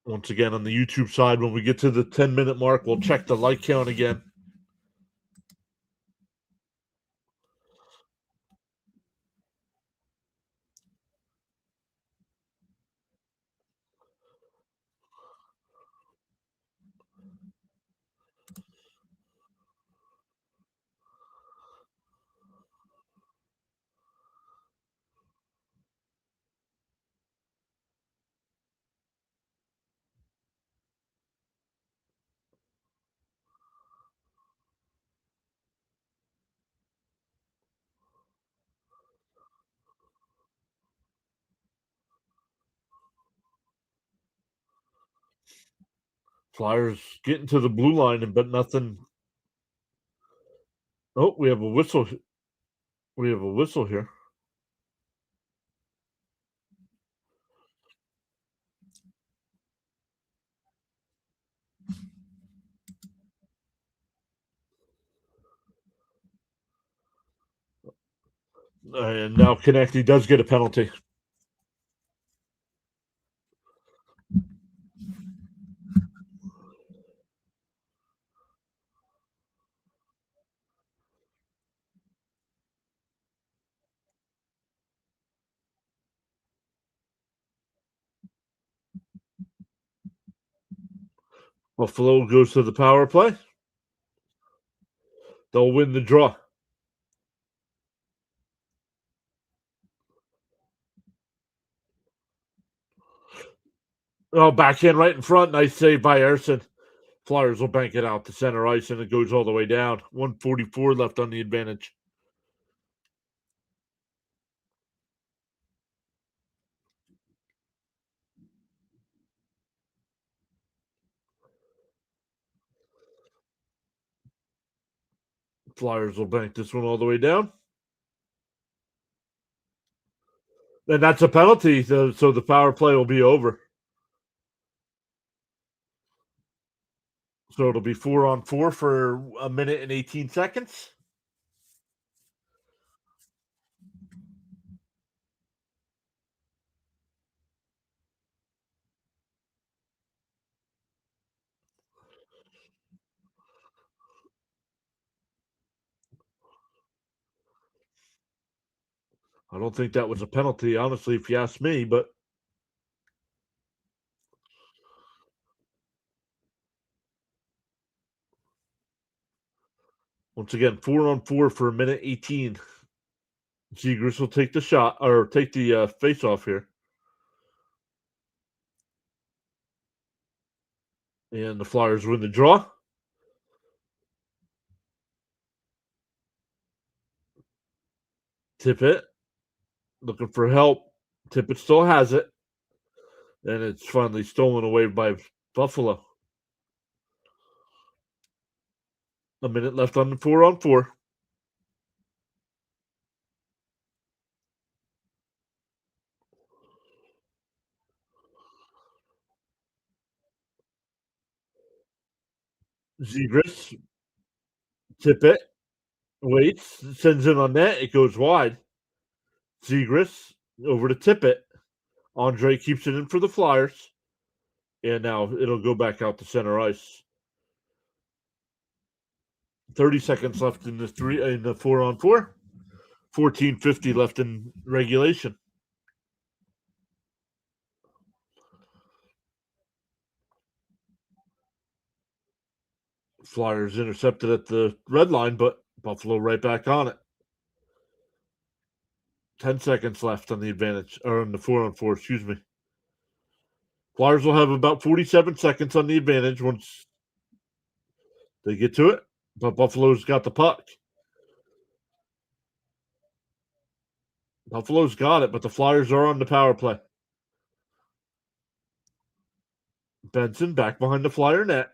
Once again, on the YouTube side, when we get to the 10-minute mark, we'll check the like count again. Flyers getting to the blue line, but nothing. Oh, we have a whistle. We have a whistle here. And now Konechny does get a penalty. Buffalo goes to the power play. They'll win the draw. Oh, backhand right in front. Nice save by Erson. Flyers will bank it out to center ice, and it goes all the way down. 1:44 left on the advantage. Flyers will bank this one all the way down. And that's a penalty, so the power play will be over. So it'll be 4-on-4 for 1 minute and 18 seconds. I don't think that was a penalty, honestly, if you ask me, but once again, 4-on-4 for 1 minute 18. Zegras will take the shot or take the face off here. And the Flyers win the draw. Tippett looking for help. Tippett still has it. And it's finally stolen away by Buffalo. 1 minute left on the 4-on-4. Zegras, Tippett, waits, sends it on net. It goes wide. Zegras over to Tippett. Andre keeps it in for the Flyers. And now it'll go back out to center ice. 30 seconds left in the 4-on-4. 14:50 left in regulation. Flyers intercepted at the red line, but Buffalo right back on it. 10 seconds left on the advantage, or on the 4-on-4, excuse me. Flyers will have about 47 seconds on the advantage once they get to it, but Buffalo's got the puck. Buffalo's got it, but the Flyers are on the power play. Benson back behind the Flyer net.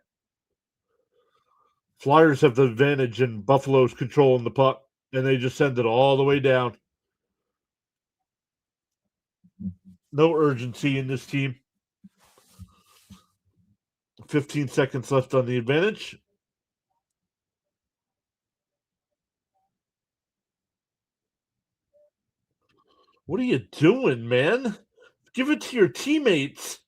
Flyers have the advantage, and Buffalo's controlling the puck, and they just send it all the way down. No urgency in this team. 15 seconds left on the advantage. What are you doing, man? Give it to your teammates.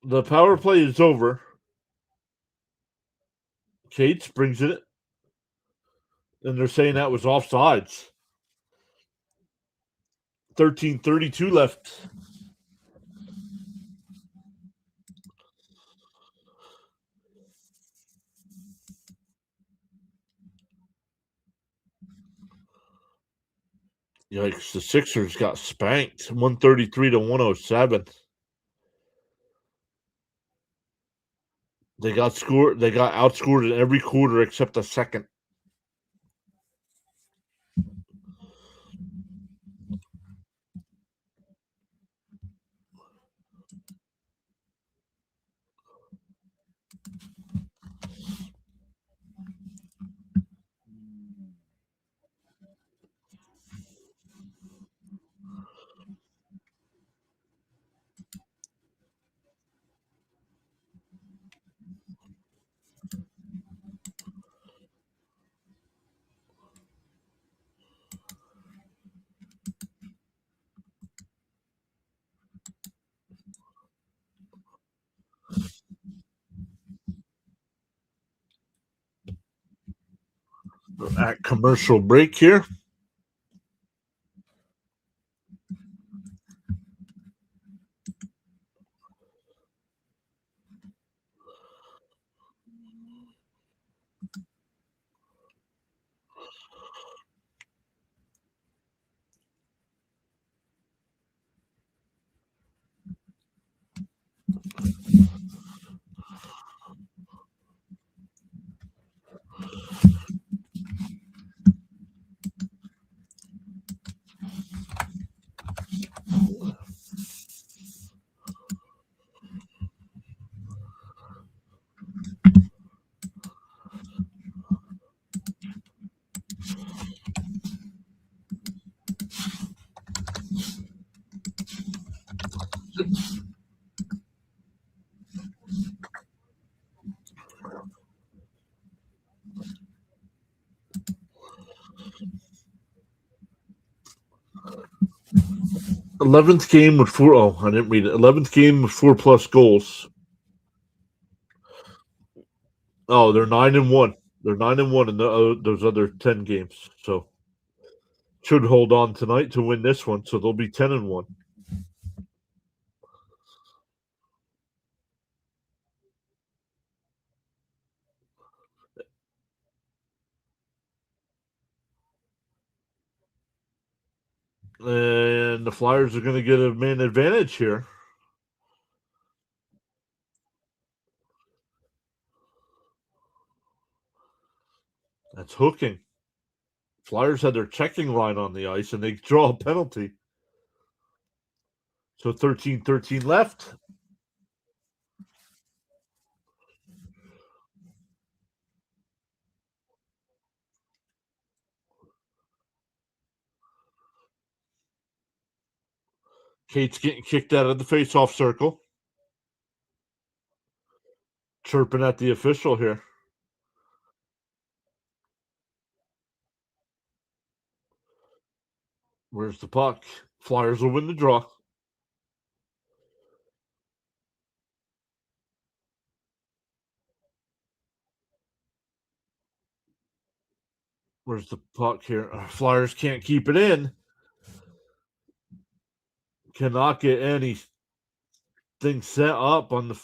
The power play is over. Cates brings it. And they're saying that was offsides. 13:32 left. Yikes, the Sixers got spanked. 133 to 107. They got outscored in every quarter except the second. At commercial break here. I didn't read it. 11th game with 4+ goals. Oh, they're 9-1. They're 9-1 in those other 10 games. So should hold on tonight to win this one. So they'll be 10-1. And the Flyers are going to get a man advantage here. That's hooking. Flyers had their checking line on the ice, and they draw a penalty. So 13-13 left. Kate's getting kicked out of the face-off circle. Chirping at the official here. Where's the puck? Flyers will win the draw. Where's the puck here? Flyers can't keep it in. Cannot get anything set up on the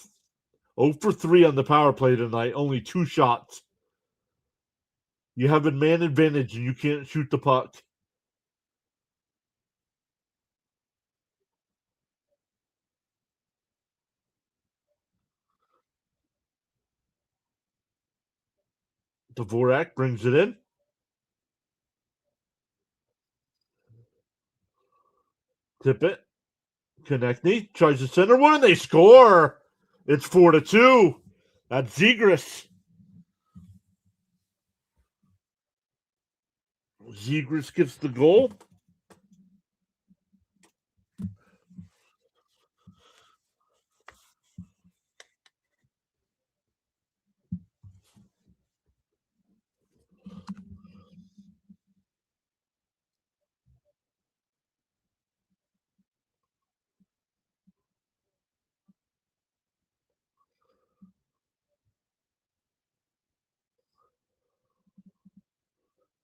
0 for 3 on the power play tonight. Only 2 shots. You have a man advantage and you can't shoot the puck. Dvorak brings it in. Tip it. Konechny tries to center one and they score. It's 4-2. That's Zegras. Zegras gets the goal.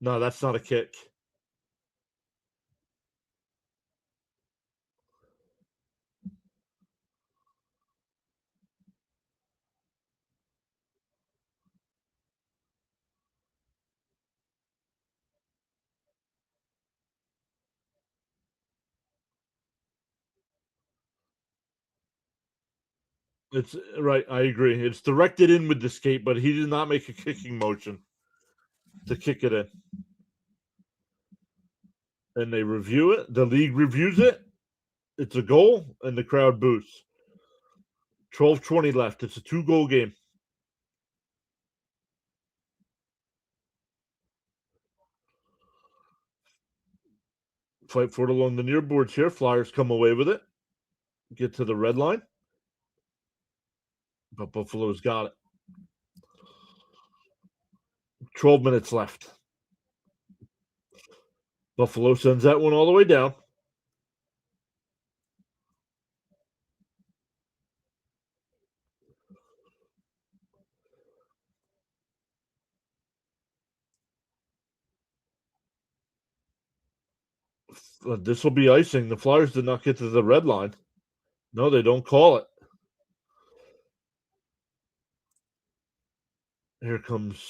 No, that's not a kick. It's right. I agree. It's directed in with the skate, but he did not make a kicking motion to kick it in. And they review it. The league reviews it. It's a goal, and the crowd boos. 12:20 left. It's a 2-goal game. Fight for it along the near boards here. Flyers come away with it. Get to the red line. But Buffalo's got it. 12 minutes left. Buffalo sends that one all the way down. This will be icing. The Flyers did not get to the red line. No, they don't call it. Here comes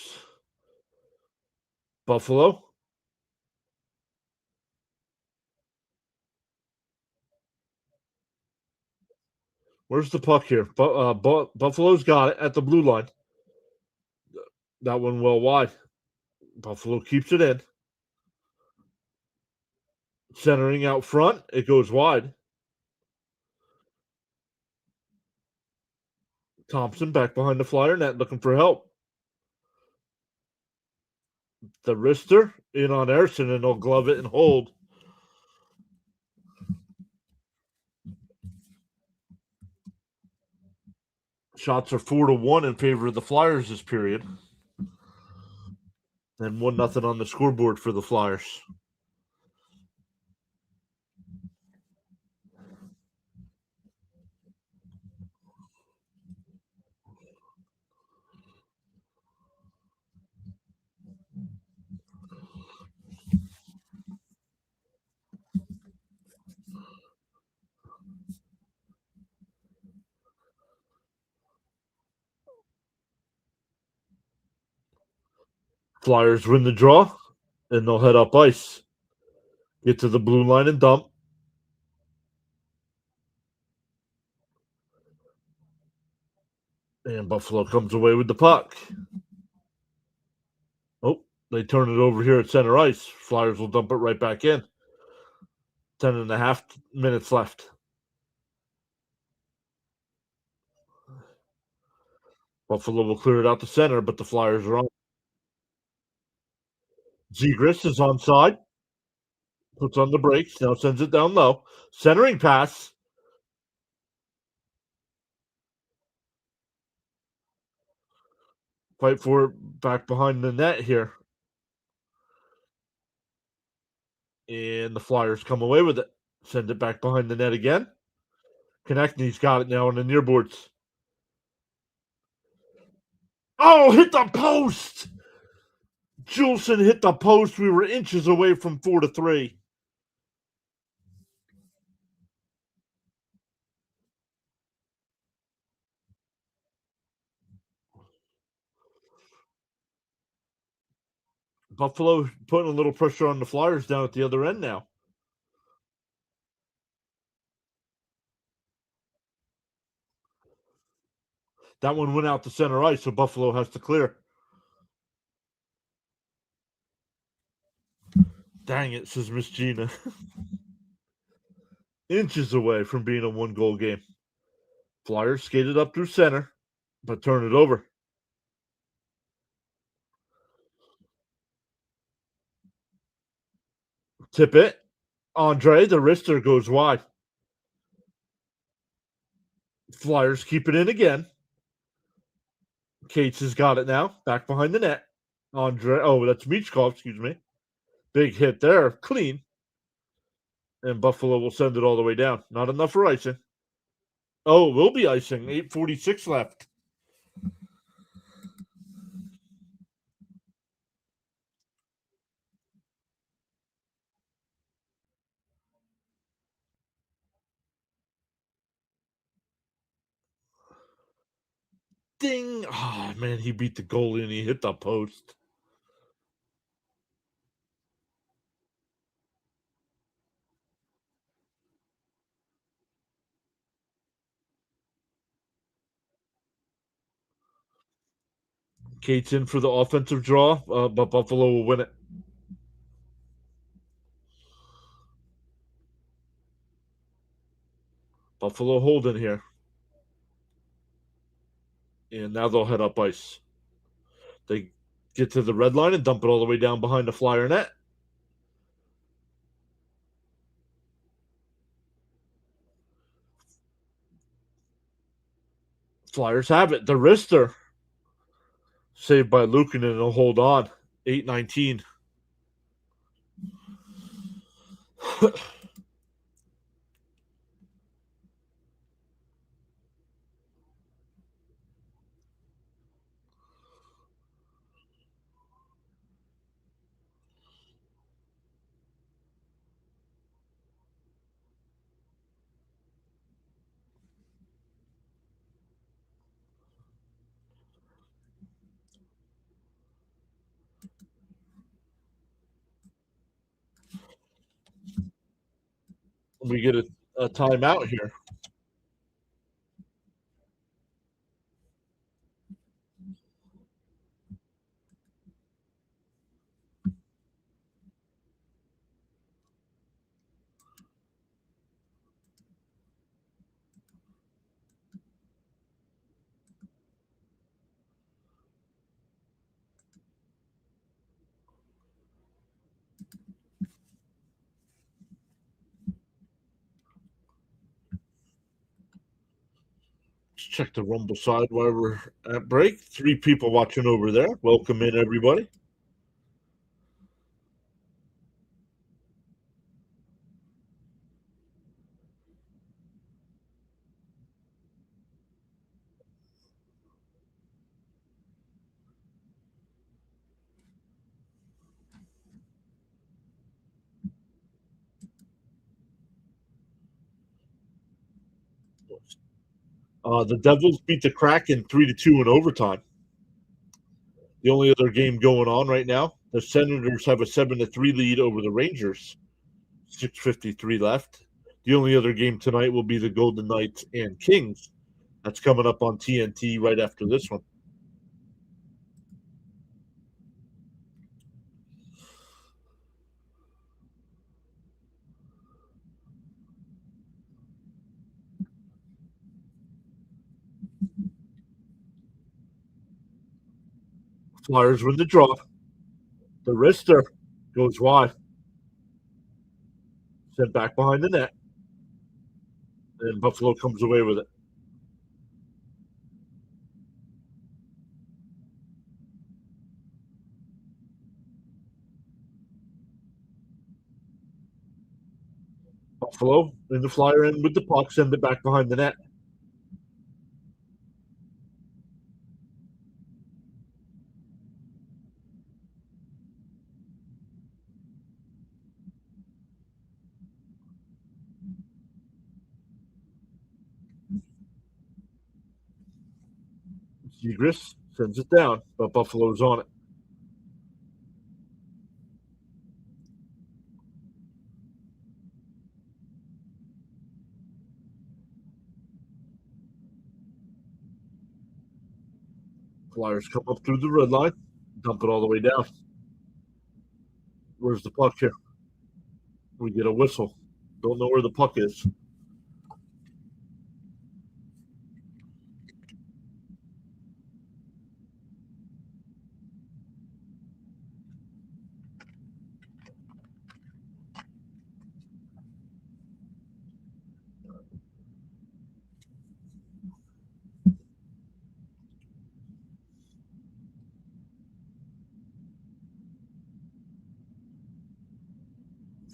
Buffalo. Where's the puck here? Buffalo's got it at the blue line. That one well wide. Buffalo keeps it in. Centering out front. It goes wide. Thompson back behind the Flyer net looking for help. The wrister in on Erson, and they'll glove it and hold. Shots are 4-1 in favor of the Flyers this period. And 1-0 on the scoreboard for the Flyers. Flyers win the draw, and they'll head up ice. Get to the blue line and dump. And Buffalo comes away with the puck. Oh, they turn it over here at center ice. Flyers will dump it right back in. 10.5 minutes left. Buffalo will clear it out to center, but the Flyers are on. Zegras is onside. Puts on the brakes. Now sends it down low. Centering pass. Fight for it back behind the net here. And the Flyers come away with it. Send it back behind the net again. Konechny's got it now on the near boards. Oh, hit the post! Juleson hit the post. We were inches away from 4-3. Buffalo putting a little pressure on the Flyers down at the other end now. That one went out to center ice, so Buffalo has to clear. Dang it, says Miss Gina. Inches away from being a 1-goal game. Flyers skated up through center, but turn it over. Tip it. Andre, the wrister, goes wide. Flyers keep it in again. Cates has got it now. Back behind the net. Andre, that's Michkov, excuse me. Big hit there. Clean. And Buffalo will send it all the way down. Not enough for icing. Oh, it will be icing. 8:46 left. Ding! Oh, man, he beat the goalie and he hit the post. Kate's in for the offensive draw, but Buffalo will win it. Buffalo holding here. And now they'll head up ice. They get to the red line and dump it all the way down behind the Flyer net. Flyers have it. The wrister. Saved by Lukin and he'll hold on. 8-19. We get a timeout here. Let's check the Rumble side while we're at break. 3 people watching over there. Welcome in, everybody. The Devils beat the Kraken 3-2 in overtime. The only other game going on right now, the Senators have a 7-3 lead over the Rangers. 6:53 left. The only other game tonight will be the Golden Knights and Kings. That's coming up on TNT right after this one. Flyers win the draw. The wrister goes wide. Sent back behind the net. And Buffalo comes away with it. Buffalo in the Flyer end with the puck, send it back behind the net. Zegras sends it down, but Buffalo's on it. Flyers come up through the red line, dump it all the way down. Where's the puck here? We get a whistle. Don't know where the puck is.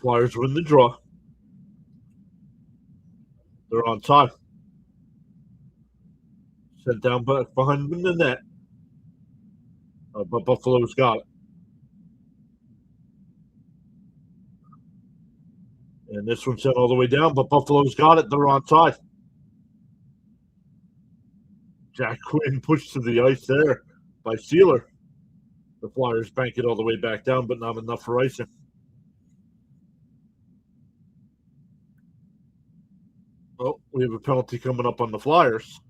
Flyers win the draw. They're on time. Sent down back behind the net. But Buffalo's got it. And this one sent all the way down, but Buffalo's got it. They're on side. Jack Quinn pushed to the ice there by Sealer. The Flyers bank it all the way back down, but not enough for icing. Oh, we have a penalty coming up on the Flyers.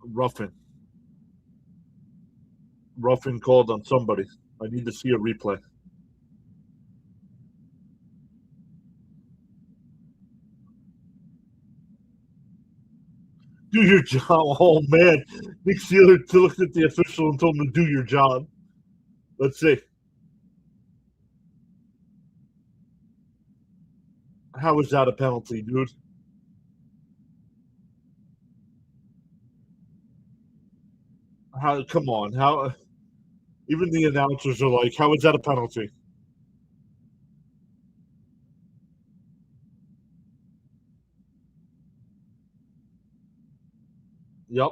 Roughing. Roughing called on somebody. I need to see a replay. Do your job. Oh, man. Nick Sealer looked at the official and told him to do your job. Let's see. How is that a penalty, dude? How? Come on. How? Even the announcers are like, how is that a penalty? Yep.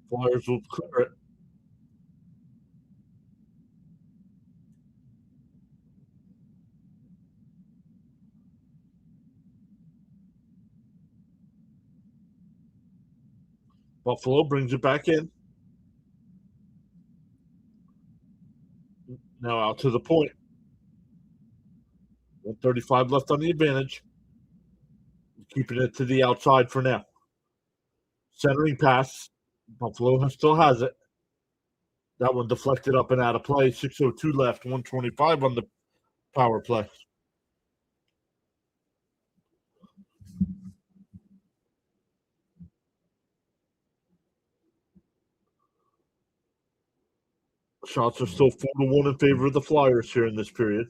Flyers will clear it. Buffalo brings it back in. Now out to the point. 135 left on the advantage. Keeping it to the outside for now. Centering pass. Buffalo still has it. That one deflected up and out of play. 6:02 left. 125 on the power play. Shots are still 4-1 in favor of the Flyers here in this period.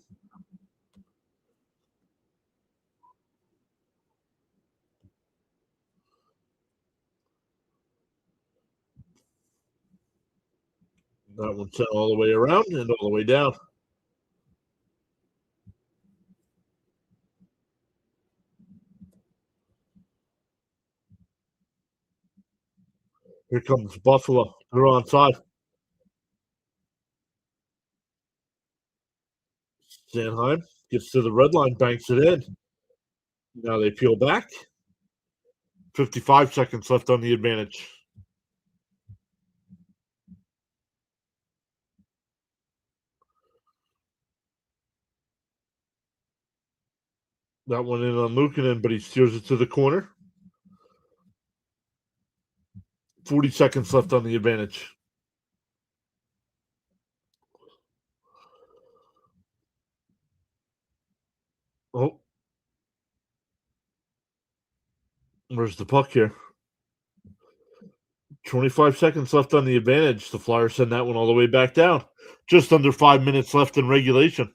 That one sent all the way around and all the way down. Here comes Buffalo. They're onside. Sanheim gets to the red line, banks it in. Now they peel back. 55 seconds left on the advantage. That one in on Luukkonen, but he steers it to the corner. 40 seconds left on the advantage. Oh. Where's the puck here? 25 seconds left on the advantage. The Flyers send that one all the way back down. Just under 5 minutes left in regulation.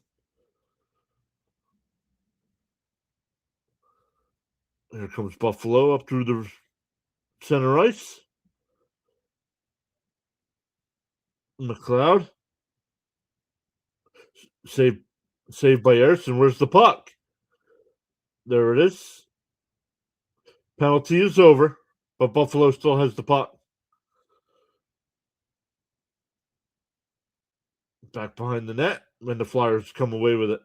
Here comes Buffalo up through the center ice. McLeod. Saved by Erickson. Where's the puck? There it is. Penalty is over, but Buffalo still has the puck. Back behind the net, and the Flyers come away with it.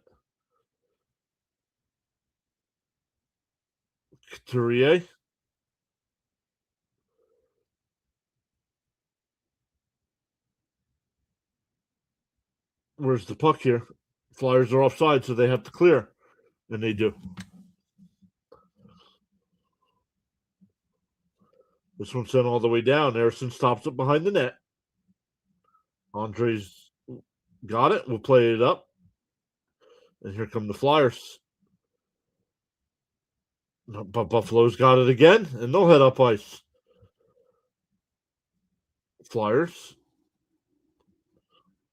Couturier. Where's the puck here? Flyers are offside, so they have to clear. And they do. This one sent all the way down. Erickson stops it behind the net. Andre's got it. We'll play it up. And here come the Flyers. But Buffalo's got it again, and they'll head up ice. Flyers.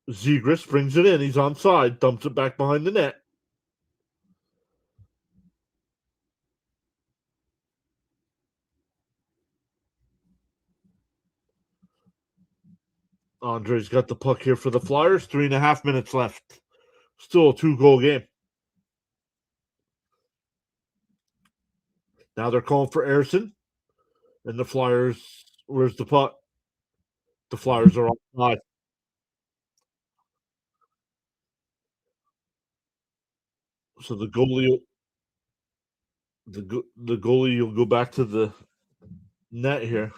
Zegras brings it in. He's onside. Dumps it back behind the net. Andre's got the puck here for the Flyers. 3.5 minutes left. Still a 2-goal game. Now they're calling for Erickson. And the Flyers, where's the puck? The Flyers are offside. So the goalie will go back to the net here.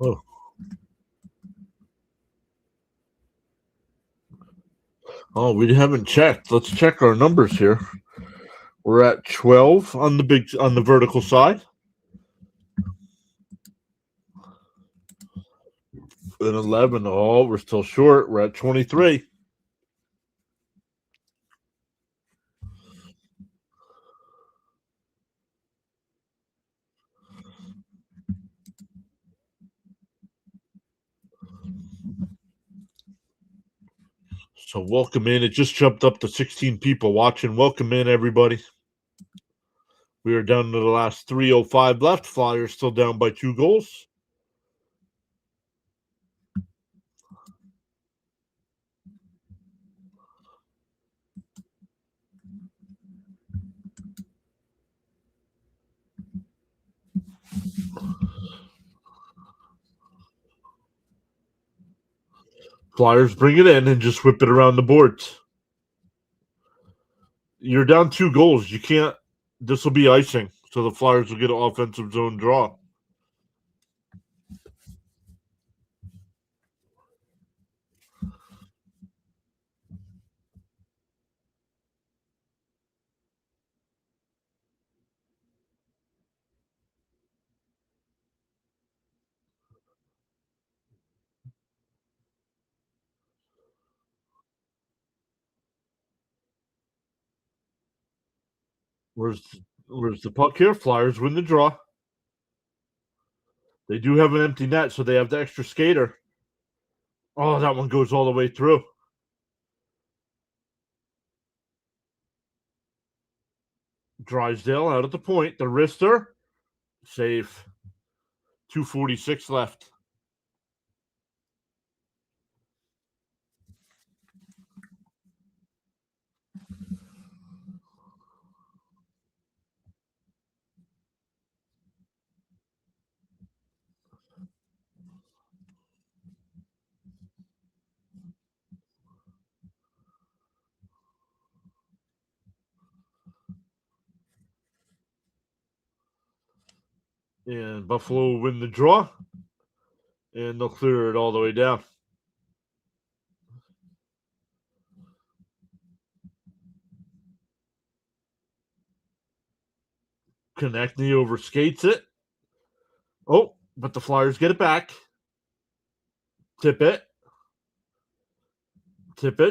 Oh, oh, we haven't checked. Let's check our numbers here. We're at 12 on the vertical side, and 11. Oh, we're still short. We're at 23. So welcome in. It just jumped up to 16 people watching. Welcome in, everybody. We are down to the last 3:05 left. Flyers still down by 2 goals. Flyers bring it in and just whip it around the boards. You're down 2 goals. You can't. This will be icing. So the Flyers will get an offensive zone draw. Where's the puck here? Flyers win the draw. They do have an empty net, so they have the extra skater. Oh, that one goes all the way through. Drysdale out at the point. The wrister. Save. 2:46 left. And Buffalo will win the draw. And they'll clear it all the way down. Konechny overskates it. Oh, but the Flyers get it back. Tip it.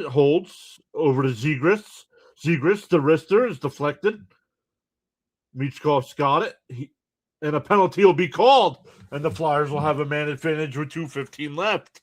Holds over to Zegras. Zegras, the wrister, is deflected. Michkov's got it. And a penalty will be called. And the Flyers will have a man advantage with 2:15 left.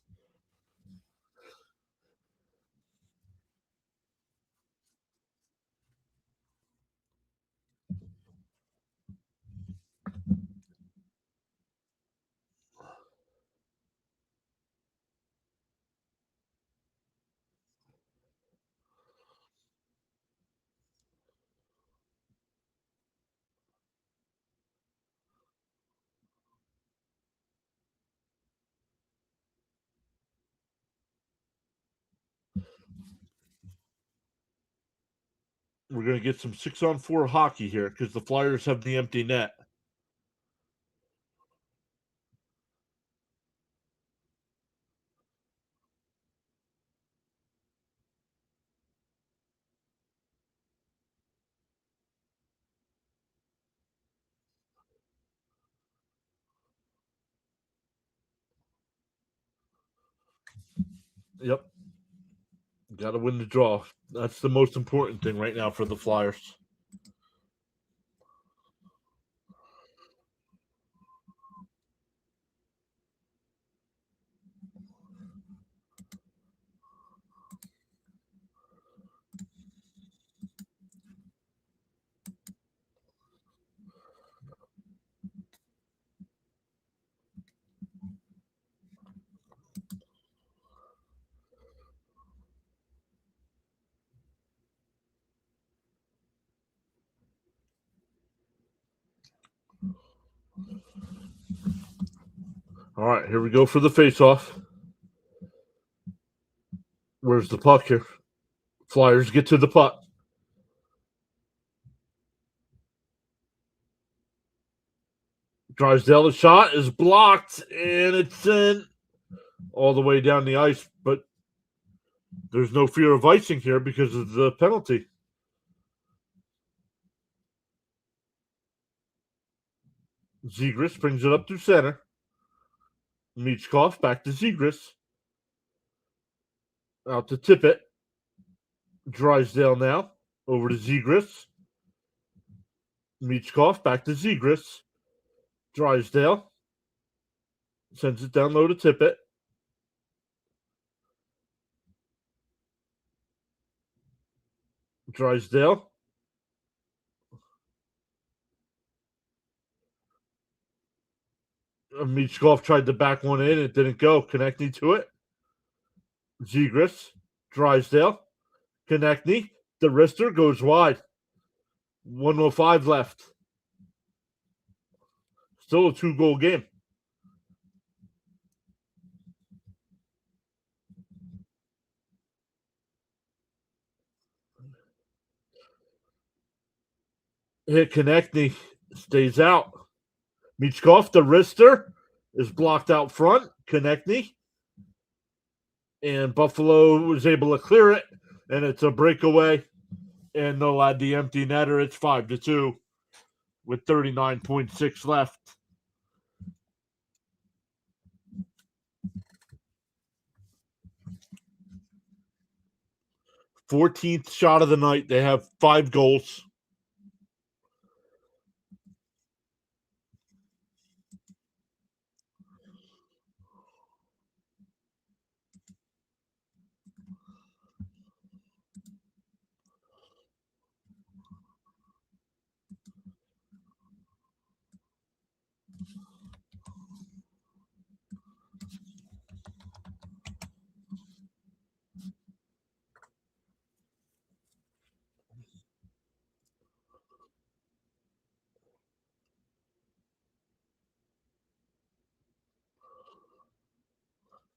We're going to get some 6-on-4 hockey here because the Flyers have the empty net. Yep. Got to win the draw. That's the most important thing right now for the Flyers. All right, here we go for the face-off. Where's the puck here? Flyers get to the puck. Drysdale, shot is blocked, and it's sent all the way down the ice, but there's no fear of icing here because of the penalty. Zegras brings it up through center. Michkov back to Zegras. Out to Tippett. Drysdale now. Over to Zegras. Michkov back to Zegras. Drysdale. Sends it down low to Tippett. Drysdale. Michkov tried to back one in. It didn't go. Connecting to it. Zegras. Drysdale. Konechny. The wrister goes wide. 1:05 left. Still a 2-goal game. Hit Konechny. Stays out. Michkov, the wrister, is blocked out front. Konechny. And Buffalo was able to clear it. And it's a breakaway. And they'll add the empty netter. It's 5-2 with 39.6 left. Fourteenth shot of the night. They have 5 goals.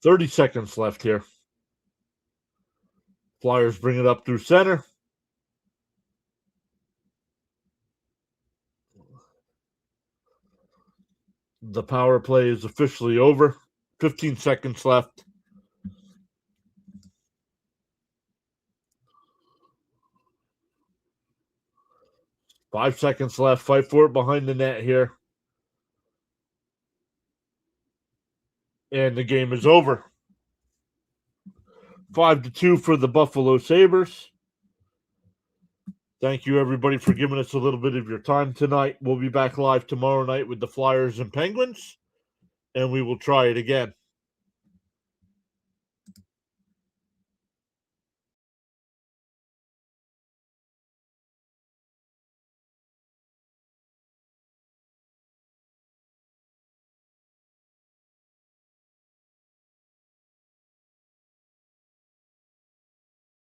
Thirty seconds left here. Flyers bring it up through center. The power play is officially over. 15 seconds left. Five seconds left. Fight for it behind the net here. And the game is over. 5-2 for the Buffalo Sabres. Thank you, everybody, for giving us a little bit of your time tonight. We'll be back live tomorrow night with the Flyers and Penguins, and we will try it again.